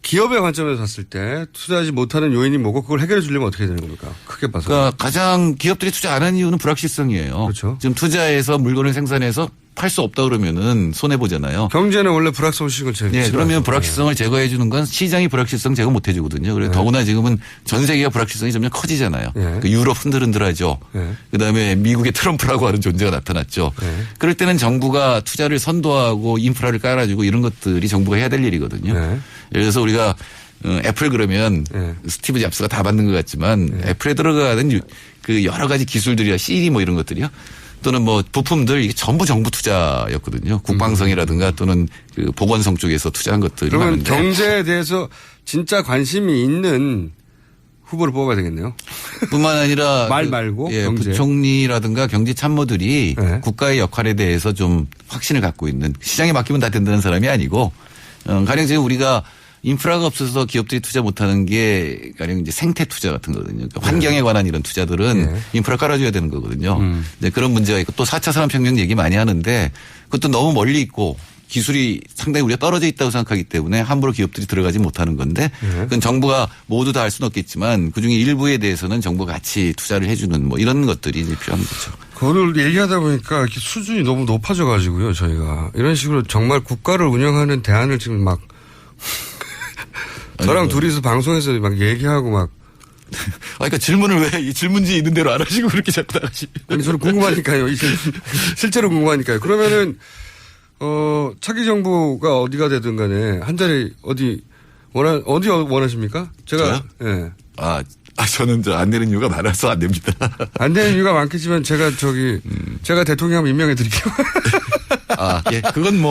기업의 관점에서 봤을 때 투자하지 못하는 요인이 뭐고 그걸 해결해 주려면 어떻게 되는 겁니까? 크게 봐서. 그러니까 가장 기업들이 투자 안 하는 이유는 불확실성이에요. 그렇죠. 지금 투자해서 물건을 생산해서 팔 수 없다 그러면은 손해 보잖아요. 경제는 원래 불확실성을 제일 네, 그러면 싫어하죠. 불확실성을 제거해 주는 건 시장이 불확실성 제거 못 해주거든요. 그래서 더구나 지금은 전 세계가 불확실성이 점점 커지잖아요. 네. 그 유럽 흔들흔들하죠. 네. 그다음에 미국의 트럼프라고 하는 존재가 나타났죠. 네. 그럴 때는 정부가 투자를 선도하고 인프라를 깔아주고 이런 것들이 정부가 해야 될 일이거든요. 네. 예를 들어서 우리가 애플 그러면 네. 스티브 잡스가 다 받는 것 같지만 애플에 들어가는 그 여러 가지 기술들이야 CD 뭐 이런 것들이요. 또는 뭐 부품들 이게 전부 정부 투자였거든요. 국방성이라든가 또는 그 보건성 쪽에서 투자한 것들이 그러면 많은데. 경제에 대해서 진짜 관심이 있는 후보를 뽑아야 되겠네요. 뿐만 아니라 말 말고 예, 경제. 부총리라든가 경제 참모들이 네. 국가의 역할에 대해서 좀 확신을 갖고 있는 시장에 맡기면 다 된다는 사람이 아니고 가령 지금 우리가 인프라가 없어서 기업들이 투자 못하는 게 가령 이제 생태 투자 같은 거거든요. 그러니까 환경에 관한 이런 투자들은 네. 인프라 깔아줘야 되는 거거든요. 이제 그런 문제가 있고 또 4차 산업혁명 얘기 많이 하는데 그것도 너무 멀리 있고 기술이 상당히 우리가 떨어져 있다고 생각하기 때문에 함부로 기업들이 들어가지 못하는 건데 그건 정부가 모두 다 할 수는 없겠지만 그중에 일부에 대해서는 정부가 같이 투자를 해주는 뭐 이런 것들이 이제 필요한 거죠. 그거를 얘기하다 보니까 이렇게 수준이 너무 높아져 가지고요. 저희가 이런 식으로 정말 국가를 운영하는 대안을 지금 막 저랑 둘이서 방송에서 막 얘기하고 막. 그러니까 질문을 왜 이 질문지 있는 대로 안 하시고 그렇게 자꾸 나가시고. 아니, 저는 궁금하니까요. 실제로 궁금하니까요. 그러면은, 차기 정부가 어디가 되든 간에 한 자리 어디 원하십니까? 제가, 저요? 예. 저는 안 되는 이유가 많아서 안 됩니다. 안 되는 이유가 많겠지만 제가 제가 대통령 한번 임명해 드릴게요. 예. 그건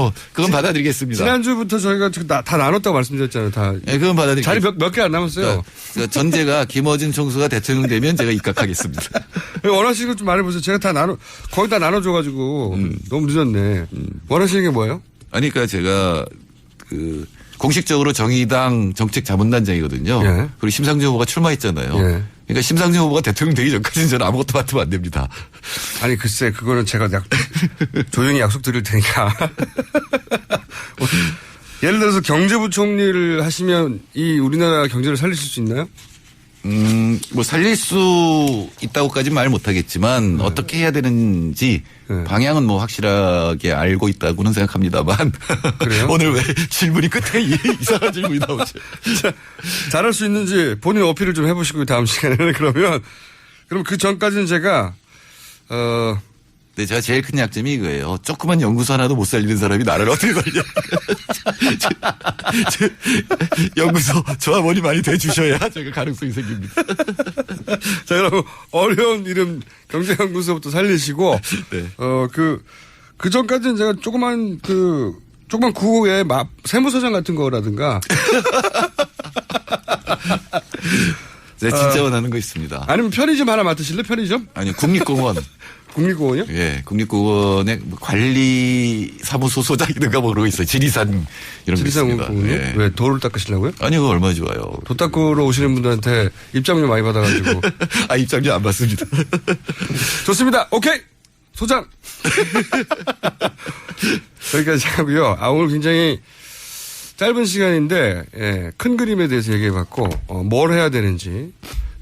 받아들이겠습니다. 지난주부터 저희가 다 나눴다고 말씀드렸잖아요. 다. 예, 그건 받아들이겠습니다. 자리 몇 개 안 남았어요. 그러니까 전제가 김어준 총수가 대통령 되면 제가 입각하겠습니다. 원하시는 것 좀 말해보세요. 제가 거의 다 나눠줘가지고 너무 늦었네. 원하시는 게 뭐예요? 아니, 그러니까 제가 공식적으로 정의당 정책자문단장이거든요. 예. 그리고 심상정 후보가 출마했잖아요. 예. 그러니까 심상정 후보가 대통령 되기 전까지는 저는 아무것도 맡으면 안 됩니다. 아니 글쎄 그거는 제가 조용히 약속 드릴 테니까. 예를 들어서 경제부총리를 하시면 이 우리나라 경제를 살리실 수 있나요? 뭐 살릴 수 있다고까지는 말 못하겠지만 어떻게 해야 되는지 방향은 뭐 확실하게 알고 있다고는 생각합니다만. 그래요? 오늘 왜 질문이 끝에 이상한 질문이 나오지? 잘할 수 있는지 본인 어필을 좀 해보시고 다음 시간에는 그럼 그 전까지는 제가 네, 제가 제일 큰 약점이 이거예요. 조그만 연구소 하나도 못 살리는 사람이 나를 어떻게 살려. 연구소 조합원이 많이 돼주셔야 제가 가능성이 생깁니다. 자, 그럼 어려운 이름 경제연구소부터 살리시고, 네. 그 전까지는 제가 조그만 구호에 세무서장 같은 거라든가. 제가 진짜 원하는 거 있습니다. 아니면 편의점 하나 맡으실래? 편의점? 아니요, 국립공원. 국립공원이요? 예, 국립공원의 관리 사무소 소장이든가 뭐 그러고 있어요. 지리산 이런 거 있습니다. 지리산 예. 왜 돌을 닦으시려고요? 아니요, 그거 얼마나 좋아요. 도 닦으러 오시는 분들한테 입장료 많이 받아가지고. 아, 입장료 안 받습니다. 좋습니다. 오케이! 소장! 여기까지 하고요. 오늘 굉장히 짧은 시간인데, 예, 큰 그림에 대해서 얘기해봤고, 뭘 해야 되는지.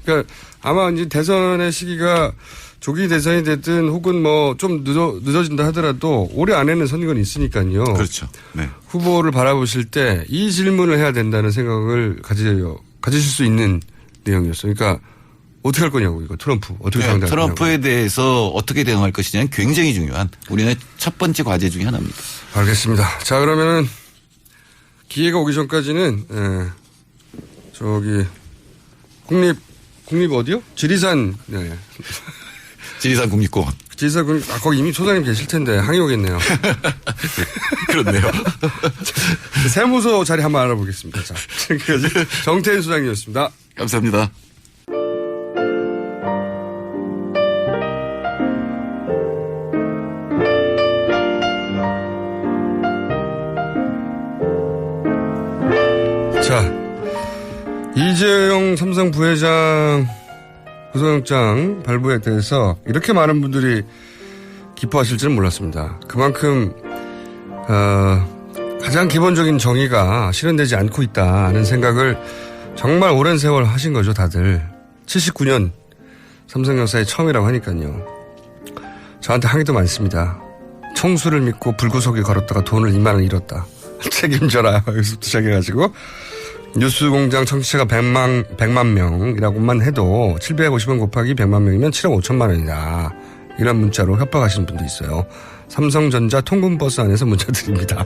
그러니까 아마 이제 대선의 시기가 조기 대선이 됐든 혹은 뭐 좀 늦어진다 하더라도 올해 안에는 선거는 있으니까요. 그렇죠. 네. 후보를 바라보실 때 이 질문을 해야 된다는 생각을 가지실 수 있는 내용이었어요. 그러니까 어떻게 할 거냐고, 이거 트럼프. 어떻게 상대할 거냐고. 트럼프에 대해서 어떻게 대응할 것이냐는 굉장히 중요한 우리나라의 첫 번째 과제 중에 하나입니다. 알겠습니다. 자, 그러면은 기회가 오기 전까지는, 국립 어디요? 지리산, 네. 지리산 국립공원. 지리산 국립, 거기 이미 소장님 계실 텐데 항의 오겠네요. 그렇네요. 세무서 자리 한번 알아보겠습니다. 자, 지금까지 정태인 소장님이었습니다. 감사합니다. 자, 이재용 삼성 부회장 구속영장 발부에 대해서 이렇게 많은 분들이 기뻐하실 줄은 몰랐습니다. 그만큼 가장 기본적인 정의가 실현되지 않고 있다는 생각을 정말 오랜 세월 하신 거죠, 다들. 79년 삼성 역사의 처음이라고 하니까요. 저한테 항의도 많습니다. 총수를 믿고 불구속에 걸었다가 돈을 2만 원 잃었다. 책임져라. 여기서부터 시작해가지고 뉴스공장 청취자가 100만 명이라고만 해도 750원 곱하기 100만 명이면 7억 5천만 원이다. 이런 문자로 협박하시는 분도 있어요. 삼성전자 통근버스 안에서 문자 드립니다.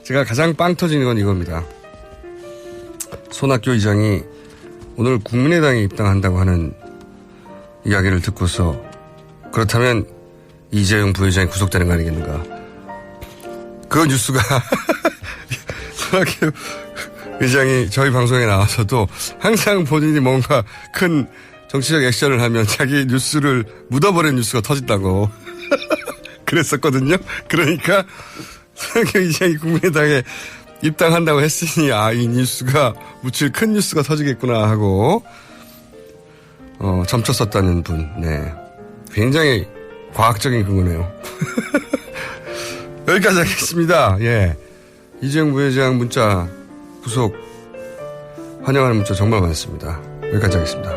제가 가장 빵 터지는 건 이겁니다. 손학규 의장이 오늘 국민의당에 입당한다고 하는 이야기를 듣고서 그렇다면 이재용 부회장이 구속되는 거 아니겠는가. 그 뉴스가 손학규 의장이 저희 방송에 나와서도 항상 본인이 뭔가 큰 정치적 액션을 하면 자기 뉴스를 묻어버린 뉴스가 터진다고 그랬었거든요. 그러니까 손학규 의장이 국민의당에 입당한다고 했으니 이 뉴스가 묻힐 큰 뉴스가 터지겠구나 하고 점쳤었다는 분. 네, 굉장히 과학적인 근거네요. 여기까지 하겠습니다. 예. 이재용 부회장 문자 구속 환영하는 문자 정말 많습니다. 여기까지 하겠습니다.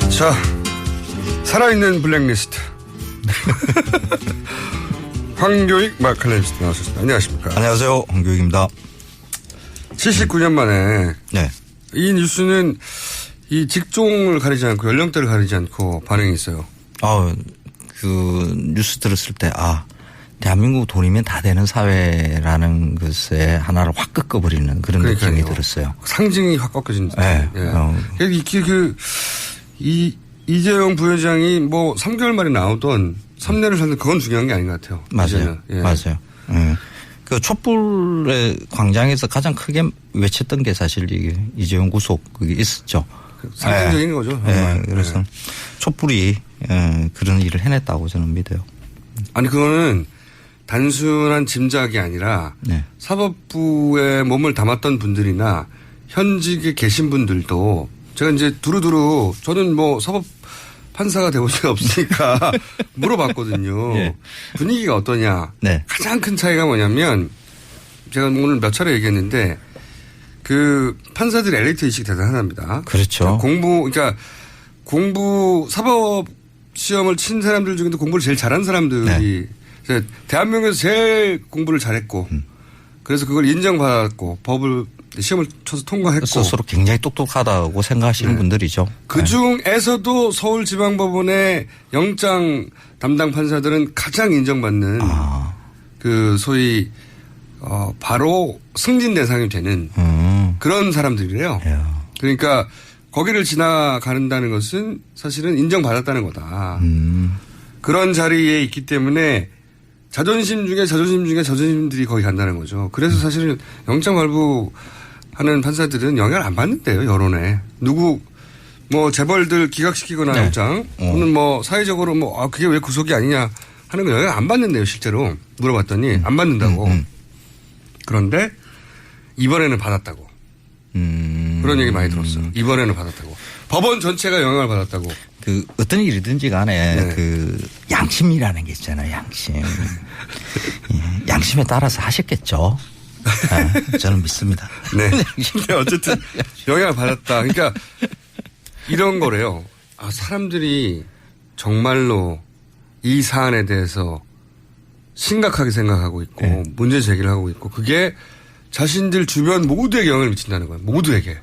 자, 살아있는 블랙리스트. 황교익 마칼리스트 나오셨습니다. 안녕하십니까. 안녕하세요. 황교익입니다. 79년 만에. 네. 이 뉴스는 이 직종을 가리지 않고 연령대를 가리지 않고 반응이 있어요. 그 뉴스 들었을 때 대한민국 돈이면 다 되는 사회라는 것에 하나를 확 꺾어버리는 그런 느낌이 들었어요. 상징이 확 꺾여진. 네. 이재용 부회장이 뭐 3개월 만에 나오던 3년을 살던 그건 중요한 게 아닌 것 같아요. 맞아요. 예. 맞아요. 그 촛불의 광장에서 가장 크게 외쳤던 게 사실 이게 이재용 구속 그게 있었죠. 상징적인 거죠. 네. 그래서 촛불이 그런 일을 해냈다고 저는 믿어요. 아니 그거는 단순한 짐작이 아니라 사법부에 몸을 담았던 분들이나 현직에 계신 분들도 제가 이제 두루두루 저는 뭐 사법 판사가 되고 적 없으니까 물어봤거든요. 네. 분위기가 어떠냐. 네. 가장 큰 차이가 뭐냐면 제가 오늘 몇 차례 얘기했는데 그 판사들의 엘리트 의식이 대단합니다. 그렇죠. 그러니까 사법 시험을 친 사람들 중에도 공부를 제일 잘한 사람들이 대한민국에서 제일 공부를 잘했고 그래서 그걸 인정받았고 법을 시험을 쳐서 통과했고 스스로 굉장히 똑똑하다고 생각하시는 분들이죠. 그중에서도 서울지방법원의 영장 담당 판사들은 가장 인정받는 그 소위 바로 승진 대상이 되는 그런 사람들이래요. 그러니까 거기를 지나간다는 것은 사실은 인정받았다는 거다. 그런 자리에 있기 때문에 자존심 중에 자존심들이 거기 간다는 거죠. 그래서 사실은 영장 발부하는 판사들은 영향을 안 받는데요, 여론에. 뭐 재벌들 기각시키거나 영장 또는 뭐 사회적으로 그게 왜 구속이 아니냐 하는 거 영향 안 받는데요, 실제로. 물어봤더니 안 받는다고. 그런데 이번에는 받았다고. 그런 얘기 많이 들었어요. 이번에는 받았다고. 법원 전체가 영향을 받았다고. 그 어떤 일이든지 간에 그 양심이라는 게 있잖아요. 양심. 양심에 따라서 하셨겠죠. 저는 믿습니다. 네. 근데 어쨌든 영향을 받았다. 그러니까 이런 거래요. 사람들이 정말로 이 사안에 대해서 심각하게 생각하고 있고 문제 제기를 하고 있고 그게 자신들 주변 모두에게 영향을 미친다는 거예요. 모두에게.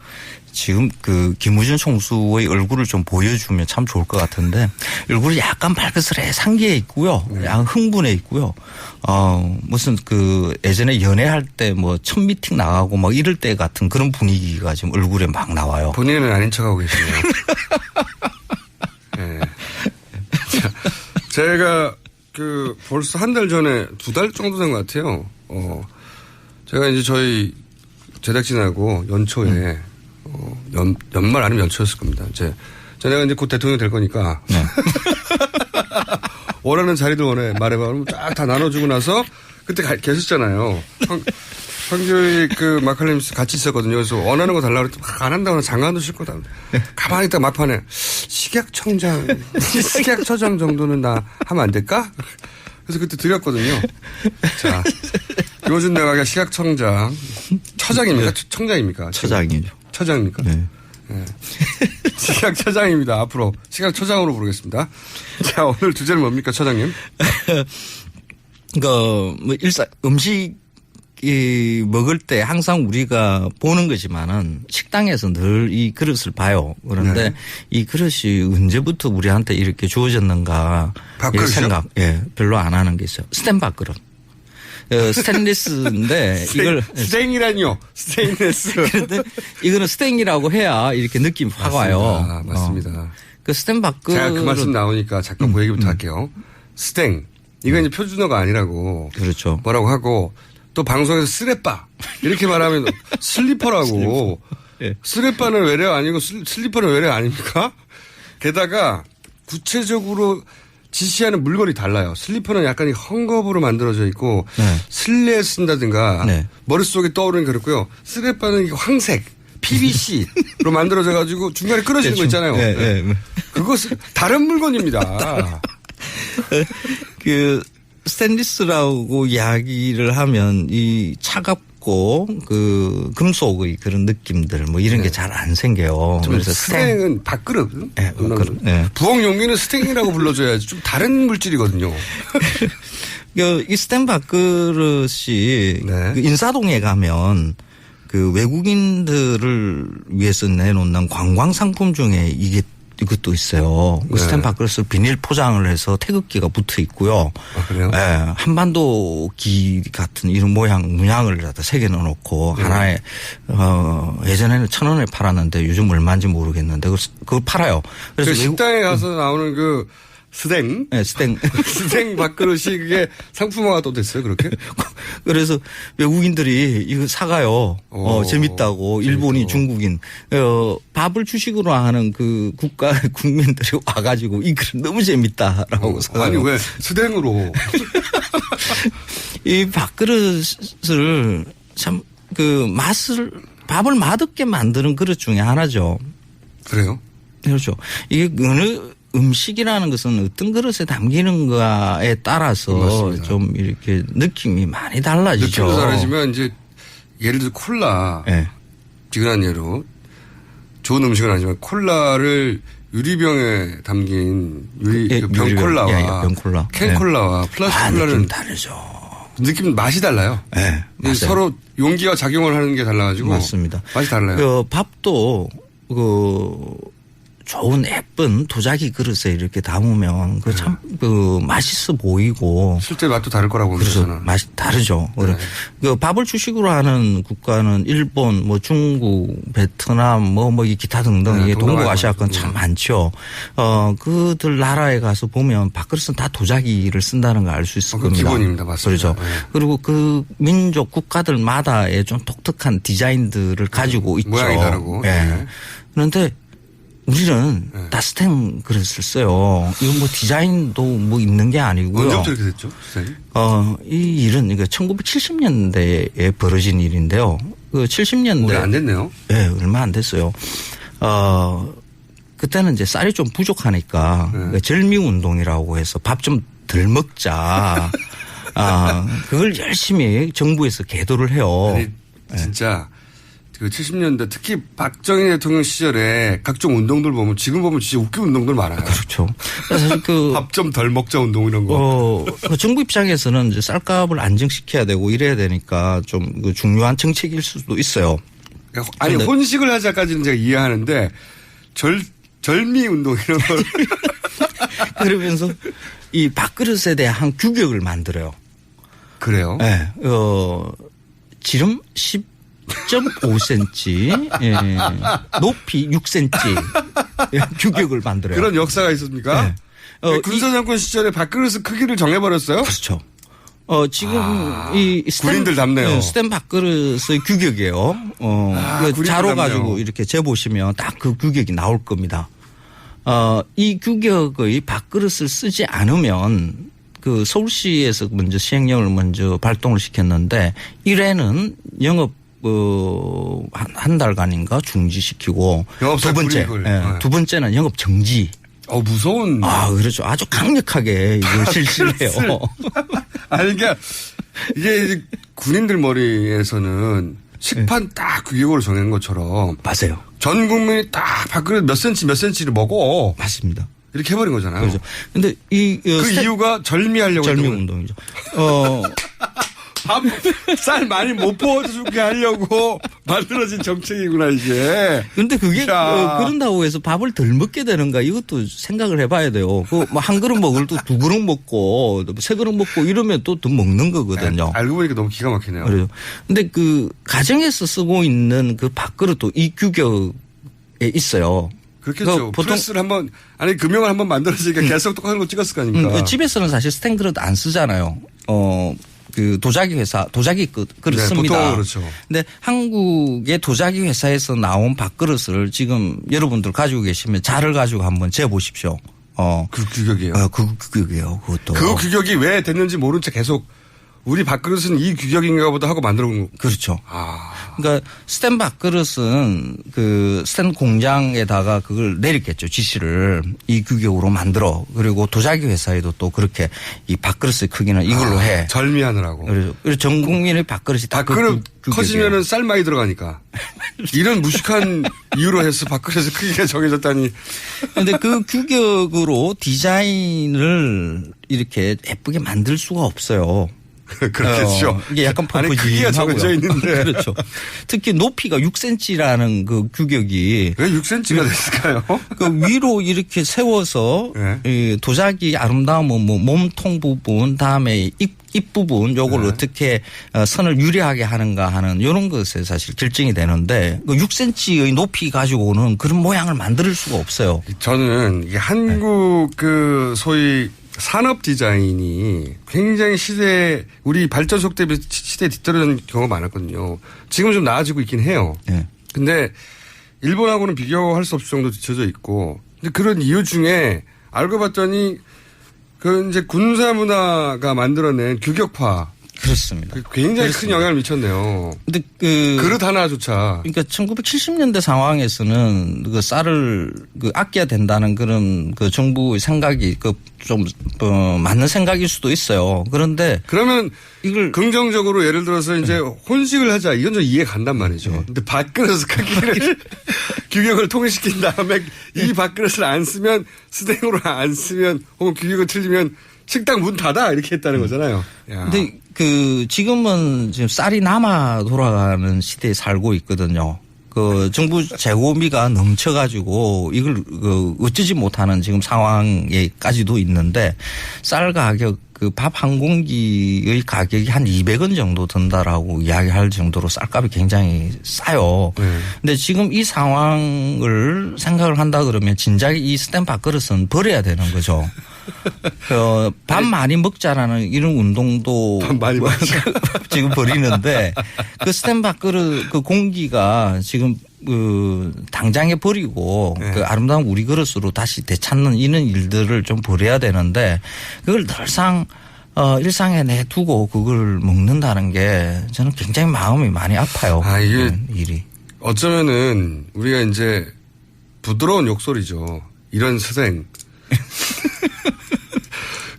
지금 그 김우진 총수의 얼굴을 좀 보여주면 참 좋을 것 같은데 얼굴이 약간 발그스레한 게 있고요. 약간 흥분해 있고요. 무슨 그 예전에 연애할 때 뭐 첫 미팅 나가고 막 이럴 때 같은 그런 분위기가 지금 얼굴에 막 나와요. 본인은 아닌 척하고 계시네요. 네. 제가 그 벌써 한 달 전에 2달 정도 된 것 같아요. 제가 이제 저희 제작진하고 연초에 연말 아니면 연초였을 겁니다. 내가 이제 곧 대통령이 될 거니까. 원하는 자리들 말해봐. 그러면 쫙 다 나눠주고 나서 그때 계셨잖아요. 황교익 그 마칼림스 같이 있었거든요. 그래서 원하는 거 달라고 그랬더니 막 안 한다고 장관도 싫고 다 가만히 있다 막판에 식약처장 정도는 나 하면 안 될까? 그래서 그때 드렸거든요. 자, 요즘 내가 식약청장 처장입니까? 청장입니까? 처장이죠. 처장입니까? 네. 네. 식약처장입니다. 앞으로 식약처장으로 부르겠습니다. 자, 오늘 주제는 뭡니까, 처장님? 음식 먹을 때 항상 우리가 보는 거지만은 식당에서 늘 이 그릇을 봐요. 그런데 이 그릇이 언제부터 우리한테 이렇게 주어졌는가 생각, 별로 안 하는 게 있어요. 스탠 밥그릇. 스테인리스인데 이걸 스테인이라니요. 스테인리스. 그런데 이거는 스테인이라고 해야 이렇게 느낌이 확 와요. 맞습니다. 그 스테인 밥그릇. 제가 그 말씀 나오니까 잠깐 그 얘기부터 할게요. 스테인. 이거 이제 표준어가 아니라고. 그렇죠. 뭐라고 하고 또 방송에서 쓰레빠 이렇게 말하면 슬리퍼라고. 쓰레빠는 외래어 아니고 슬리퍼는 외래어 아닙니까? 게다가 구체적으로 지시하는 물건이 달라요. 슬리퍼는 약간 헝겊으로 만들어져 있고 실내에 쓴다든가 머릿속에 떠오르는 게 그렇고요. 쓰레빠는 황색 PVC로 만들어져 가지고 중간에 끊어지는 거 있잖아요. 그것은 다른 물건입니다. 그 스테인리스라고 이야기를 하면 이 차갑고 그 금속의 그런 느낌들 뭐 이런 게 잘 안 생겨요. 그래서 스탱은 밥그릇. 부엌 용기는 스탱이라고 불러줘야지. 좀 다른 물질이거든요. 이 스탱 밥그릇이 그 인사동에 가면 그 외국인들을 위해서 내놓는 관광 상품 중에 이것도 있어요. 그 스탠 밥그릇을 비닐 포장을 해서 태극기가 붙어 있고요. 그래요? 한반도 기 같은 이런 문양을 갖다 새겨 넣어놓고 하나에 예전에는 1,000원에 팔았는데 요즘 얼마인지 모르겠는데 그걸 팔아요. 그래서 식당에 가서 나오는 그 스탱. 스탱 밥그릇이 그게 상품화가 또 됐어요, 그렇게? 그래서 외국인들이 이거 사가요. 재밌다고. 일본이 중국인. 밥을 주식으로 하는 그 국민들이 와가지고 이 그릇 너무 재밌다라고 사가요. 아니, 왜 스탱으로. 이 밥그릇을 참 밥을 맛없게 만드는 그릇 중에 하나죠. 그래요? 그렇죠. 이게 음식이라는 것은 어떤 그릇에 담기는가에 따라서 맞습니다. 좀 이렇게 느낌이 많이 달라지죠. 느낌도 다르지만 이제 예를 들어 콜라. 비근한 예로 좋은 음식은 아니지만 콜라를 유리병에 담긴 예, 그 병콜라와 예, 병콜라. 캔콜라와 플라스틱 콜라는 느낌 다르죠. 느낌 맛이 달라요. 네, 맞아요. 서로 용기가 작용을 하는 게 달라가지고 맞습니다. 맛이 달라요. 그 밥도 좋은 예쁜 도자기 그릇에 이렇게 담으면 그 참 그 맛있어 보이고 실제 맛도 다를 거라고 봅니다. 그래서 저는. 맛이 다르죠. 네. 그 밥을 주식으로 하는 국가는 일본, 뭐 중국, 베트남, 뭐 이 기타 등등 네, 이 동북아시아권 동남아시아. 참 많죠. 그들 나라에 가서 보면 밥그릇은 다 도자기를 쓴다는 걸 알 수 있을 겁니다. 기본입니다, 맞습니다. 그렇죠. 네. 그리고 그 민족 국가들마다의 좀 독특한 디자인들을 가지고 있죠. 모양이 다르고. 예. 네. 그런데 우리는 다 스텐 그릇을 써요. 이건 뭐 디자인도 뭐 있는 게 아니고요. 언제부터 이렇게 됐죠? 디자인이? 이 일은 이거 1970년대에 벌어진 일인데요. 그 70년대. 오래 안 됐네요. 네, 얼마 안 됐어요. 그때는 이제 쌀이 좀 부족하니까 그 절미 운동이라고 해서 밥 좀 덜 먹자. 그걸 열심히 정부에서 계도를 해요. 아니, 진짜 그 70년대 특히 박정희 대통령 시절에 각종 운동들 보면 지금 보면 진짜 웃긴 운동들 많아요. 그렇죠. 사실 밥 좀 덜 먹자 운동 이런 거. 그 정부 입장에서는 이제 쌀값을 안정시켜야 되고 이래야 되니까 좀 그 중요한 정책일 수도 있어요. 아니 근데 혼식을 하자까지는 제가 이해하는데 절미 운동 이런 걸 그러면서 이 밥그릇에 대한 규격을 만들어요. 그래요? 네. 지름 10.5cm, 예. 높이 6cm 규격을 만들어요. 그런 역사가 있습니까? 네. 군사정권 시절에 밥그릇 크기를 정해버렸어요? 그렇죠. 지금 이 스텐 군인들 답네요. 스텐 밥그릇의 규격이에요. 그 자로 가지고 이렇게 재보시면 딱 그 규격이 나올 겁니다. 이 규격의 밥그릇을 쓰지 않으면 그 서울시에서 먼저 시행령을 먼저 발동을 시켰는데 1회는 영업 한 달간인가 중지시키고 두 번째는 영업 정지. 무서운. 그렇죠. 아주 강력하게 이걸 실시를 해요. 아니, 그러니까 이게 군인들 머리에서는 식판 딱 규격으로 정한 것처럼. 맞아요. 전 국민이 딱 밥그릇 몇 센치를 먹어. 맞습니다. 이렇게 해버린 거잖아요. 그렇죠. 근데 그 이유가 절미하려고. 절미 운동이죠. 쌀 많이 못 퍼주게 하려고 만들어진 정책이구나, 이게. 근데 그게 그런다고 해서 밥을 덜 먹게 되는가 이것도 생각을 해봐야 돼요. 한 그릇 먹을 또 두 그릇 먹고 세 그릇 먹고 이러면 또 더 먹는 거거든요. 알고 보니까 너무 기가 막히네요. 그래요. 근데 그 가정에서 쓰고 있는 그 밥그릇도 이 규격에 있어요. 그렇겠죠. 프레스를 한번 금형을 한번 만들어지니까 계속 똑같은 거 찍었을 거 아닙니까. 집에서는 사실 스텐 그릇 안 쓰잖아요. 그 도자기 그릇 씁니다. 보통 그렇죠. 근데 한국의 도자기 회사에서 나온 밥그릇을 지금 여러분들 가지고 계시면 자를 가지고 한번 재보십시오. 그 규격이에요. 그 규격이에요. 그것도. 그 규격이 왜 됐는지 모른 채 계속 우리 밥그릇은 이 규격인가 보다 하고 만들어 온 거. 그렇죠. 그러니까 스텐 밥그릇은 그 스텐 공장에다가 그걸 내렸겠죠. 지시를 이 규격으로 만들어. 그리고 도자기 회사에도 또 그렇게 이 밥그릇의 크기는 이걸로 해. 절미하느라고. 그래서 전 국민의 밥그릇이 다 밥그릇 커지면은 쌀 많이 들어가니까. 이런 무식한 이유로 해서 밥그릇의 크기가 정해졌다니. 그런데 그 규격으로 디자인을 이렇게 예쁘게 만들 수가 없어요. 그렇겠죠. 이게 약간 크기가 정해져 있는데. 그렇죠. 특히 높이가 6cm라는 그 규격이. 왜 6cm가 됐을까요? 그 위로 이렇게 세워서 이 도자기 아름다움은 뭐 몸통 부분, 다음에 입 부분 요걸 어떻게 선을 유리하게 하는가 하는 이런 것에 사실 결정이 되는데 그 6cm의 높이 가지고는 그런 모양을 만들 수가 없어요. 저는 이게 한국 그 소위 산업 디자인이 굉장히 우리 발전 속도에 비해서 시대에 뒤떨어진 경우가 많았거든요. 지금 좀 나아지고 있긴 해요. 근데 일본하고는 비교할 수 없을 정도 뒤쳐져 있고, 근데 그런 이유 중에 알고 봤더니 그 이제 군사 문화가 만들어낸 규격화 그렇습니다. 굉장히 큰 영향을 미쳤네요. 근데 그릇 하나조차. 그러니까 1970년대 상황에서는 그 쌀을 아껴야 된다는 그런 그 정부의 생각이 좀 맞는 생각일 수도 있어요. 그런데 그러면 이걸 긍정적으로 예를 들어서 이제 혼식을 하자 이건 좀 이해 간단 말이죠. 근데 밥그릇 크기를 규격을 통일시킨 다음에 이 밥그릇을 안 쓰면 스댕으로 안 쓰면 혹은 규격을 틀리면 식당 문 닫아 이렇게 했다는 거잖아요. 야. 근데 지금은 지금 쌀이 남아 돌아가는 시대에 살고 있거든요. 그 정부 재고비가 넘쳐가지고 이걸 어찌지 못하는 지금 상황에까지도 있는데 쌀 가격 밥 한 공기의 가격이 한 200원 정도 든다라고 이야기할 정도로 쌀값이 굉장히 싸요. 근데 지금 이 상황을 생각을 한다 그러면 진작에 이 스탠 밥그릇은 버려야 되는 거죠. 밥 많이 먹자라는 이런 운동도 많이 지금 벌이는데 그 스탠 밥그릇 그 공기가 지금 당장에 버리고 그 아름다운 우리 그릇으로 다시 되찾는 이런 일들을 좀 벌여야 되는데 그걸 늘상 일상에 내두고 그걸 먹는다는 게 저는 굉장히 마음이 많이 아파요. 이게 일이. 어쩌면은 우리가 이제 부드러운 욕설이죠. 이런 스댕.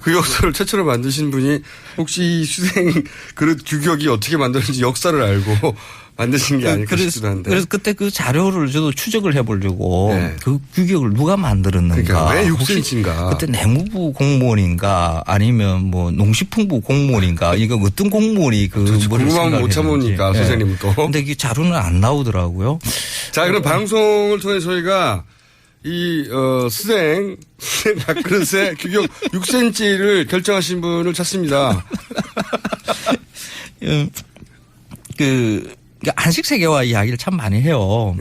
그 욕설을 최초로 만드신 분이 혹시 이 수생 그릇 규격이 어떻게 만드는지 역사를 알고 만드신 게 아닐까 싶기도 한데. 그래서 그때 그 자료를 저도 추적을 해보려고 그 규격을 누가 만들었는가. 그러니까 왜 6cm인가. 그때 내무부 공무원인가 아니면 뭐 농식품부 공무원인가 이거 어떤 공무원이 궁금하면 못 참으니까 선생님은 또. 근데 그 자료는 안 나오더라고요. 자, 그럼 방송을 통해 저희가 이 수생 밥그릇의 규격 6cm를 결정하신 분을 찾습니다. 한식 세계화 이야기를 참 많이 해요.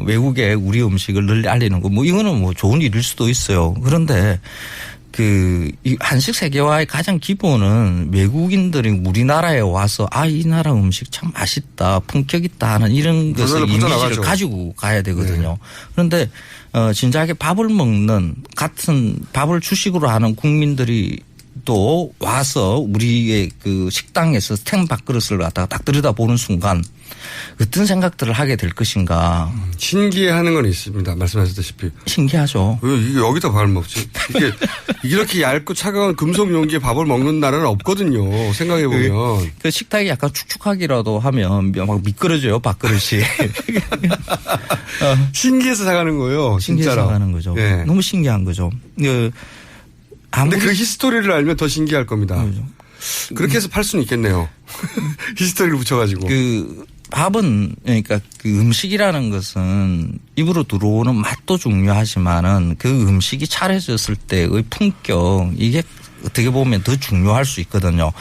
외국에 우리 음식을 널리 알리는 거 뭐 이거는 뭐 좋은 일일 수도 있어요. 그런데 이 한식 세계화의 가장 기본은 외국인들이 우리나라에 와서 이 나라 음식 참 맛있다, 품격 있다 하는 이런 것을 이미지를 가지고 가야 되거든요. 그런데 진작에 밥을 먹는 같은 밥을 주식으로 하는 국민들이 또 와서 우리의 그 식당에서 스탠 밥그릇을 갖다가 딱 들여다보는 순간 어떤 생각들을 하게 될 것인가. 신기해하는 건 있습니다. 말씀하셨다시피. 신기하죠. 왜 이게 여기다 밥을 먹지? 이게 이렇게 얇고 차가운 금속 용기에 밥을 먹는 나라는 없거든요. 생각해 보면. 그 식탁이 약간 축축하기라도 하면 막 미끄러져요. 밥그릇이. 신기해서 사가는 거예요. 신기해서 진짜로. 사가는 거죠. 네. 너무 신기한 거죠. 근데 그 히스토리를 알면 더 신기할 겁니다. 그렇죠. 그렇게 해서 팔 수는 있겠네요. 히스토리를 붙여가지고. 밥은 그러니까 그 음식이라는 것은 입으로 들어오는 맛도 중요하지만은 그 음식이 차려졌을 때의 품격 이게 어떻게 보면 더 중요할 수 있거든요.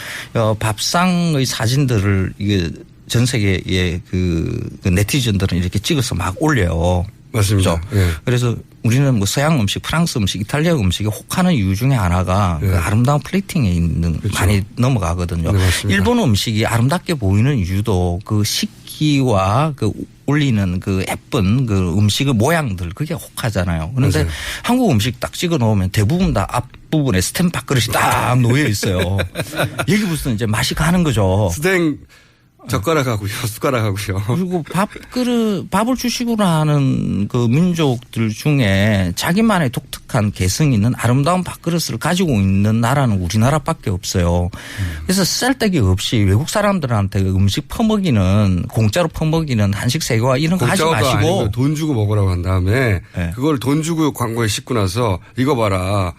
밥상의 사진들을 이게 전 세계의 그 네티즌들은 이렇게 찍어서 막 올려요. 맞습니다. 그렇죠? 네. 그래서 우리는 뭐 서양 음식, 프랑스 음식, 이탈리아 음식에 혹하는 이유 중에 하나가 그 아름다운 플레이팅에 있는 많이 넘어가거든요. 네, 일본 음식이 아름답게 보이는 이유도 그 식기와 그 올리는 그 예쁜 그 음식의 모양들 그게 혹하잖아요. 그런데 맞아요. 한국 음식 딱 찍어 놓으면 대부분 다 앞부분에 스탠 밥그릇이 딱 놓여 있어요. 여기 무슨 이제 맛이 가는 거죠. 스댕 젓가락하고요, 숟가락하고요. 그리고 밥을 주식으로 하는 그 민족들 중에 자기만의 독특한 개성이 있는 아름다운 밥그릇을 가지고 있는 나라는 우리나라밖에 없어요. 그래서 쓸데기 없이 외국 사람들한테 음식 퍼먹이는 공짜로 퍼먹이는 한식 세계화 이런 거 하지 마시고 돈 주고 먹으라고 한 다음에 그걸 돈 주고 광고에 싣고 나서 이거 봐라.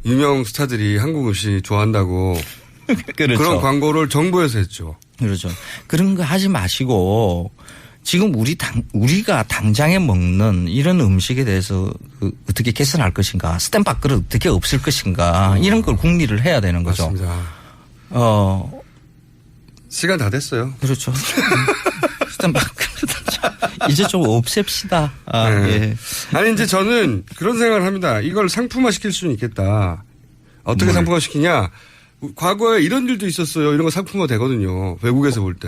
유명 스타들이 한국 음식 좋아한다고 그렇죠. 그런 광고를 정부에서 했죠. 그렇죠. 그런 거 하지 마시고 지금 우리가 당장에 먹는 이런 음식에 대해서 어떻게 개선할 것인가, 스탠 밥그릇 어떻게 없을 것인가 이런 걸 궁리를 해야 되는 거죠. 맞습니다. 시간 다 됐어요. 그렇죠. 스탠 밥그릇 이제 좀 없앱시다. 예. 아니 이제 저는 그런 생각을 합니다. 이걸 상품화 시킬 수는 있겠다. 어떻게 상품화 시키냐? 과거에 이런 일도 있었어요. 이런 거 상품화 되거든요. 외국에서 볼 때.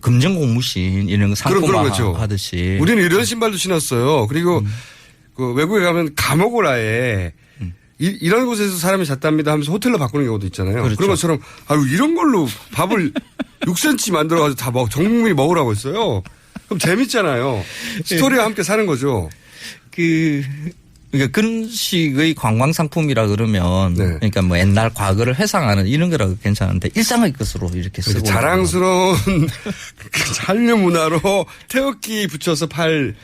금전 고무신 이런 거 상품화 그렇죠. 하듯이. 우리는 이런 신발도 신었어요. 그리고 그 외국에 가면 감옥을 아예 이런 곳에서 사람이 잤답니다 하면서 호텔로 바꾸는 경우도 있잖아요. 그렇죠. 그런 것처럼 아유 이런 걸로 밥을 6cm 만들어가지고 다 전 국민이 먹으라고 했어요. 그럼 재밌잖아요. 스토리와 함께 사는 거죠. 그러니까 그런 식의 관광 상품이라 그러면 네. 그러니까 뭐 옛날 과거를 회상하는 이런 거라도 괜찮은데 일상의 것으로 이렇게 쓰고 자랑스러운 한류 문화로 태극기 붙여서 팔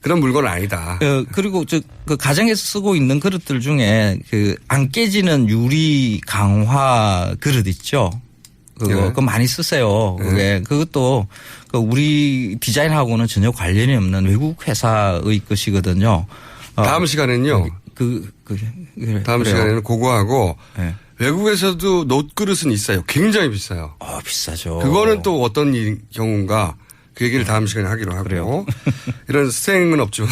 그런 물건은 아니다. 그리고 그 가정에서 쓰고 있는 그릇들 중에 그 안 깨지는 유리 강화 그릇 있죠. 그거 많이 쓰세요. 그게 그것도 그 우리 디자인하고는 전혀 관련이 없는 외국 회사의 것이거든요. 다음 시간에는요. 다음 그래요. 시간에는 그거하고 네. 외국에서도 놋그릇은 있어요. 굉장히 비싸요. 비싸죠. 그거는 또 어떤 경우인가 그 얘기를 다음 시간에 하기로 하고요. 그래요. 이런 스탱은 없지만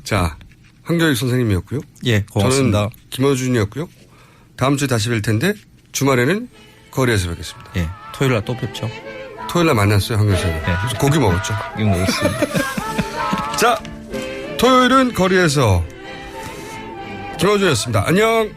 자 황교익 선생님이었고요. 예, 고맙습니다. 저는 김어준이었고요. 다음 주에 다시 뵐 텐데 주말에는 거리에서 뵙겠습니다. 예, 토요일 날 또 뵙죠. 토요일 날 만났어요, 황 교수님. 네. 고기 먹었죠. 이거 먹었습니다. 자, 토요일은 거리에서 김어준이었습니다. 안녕.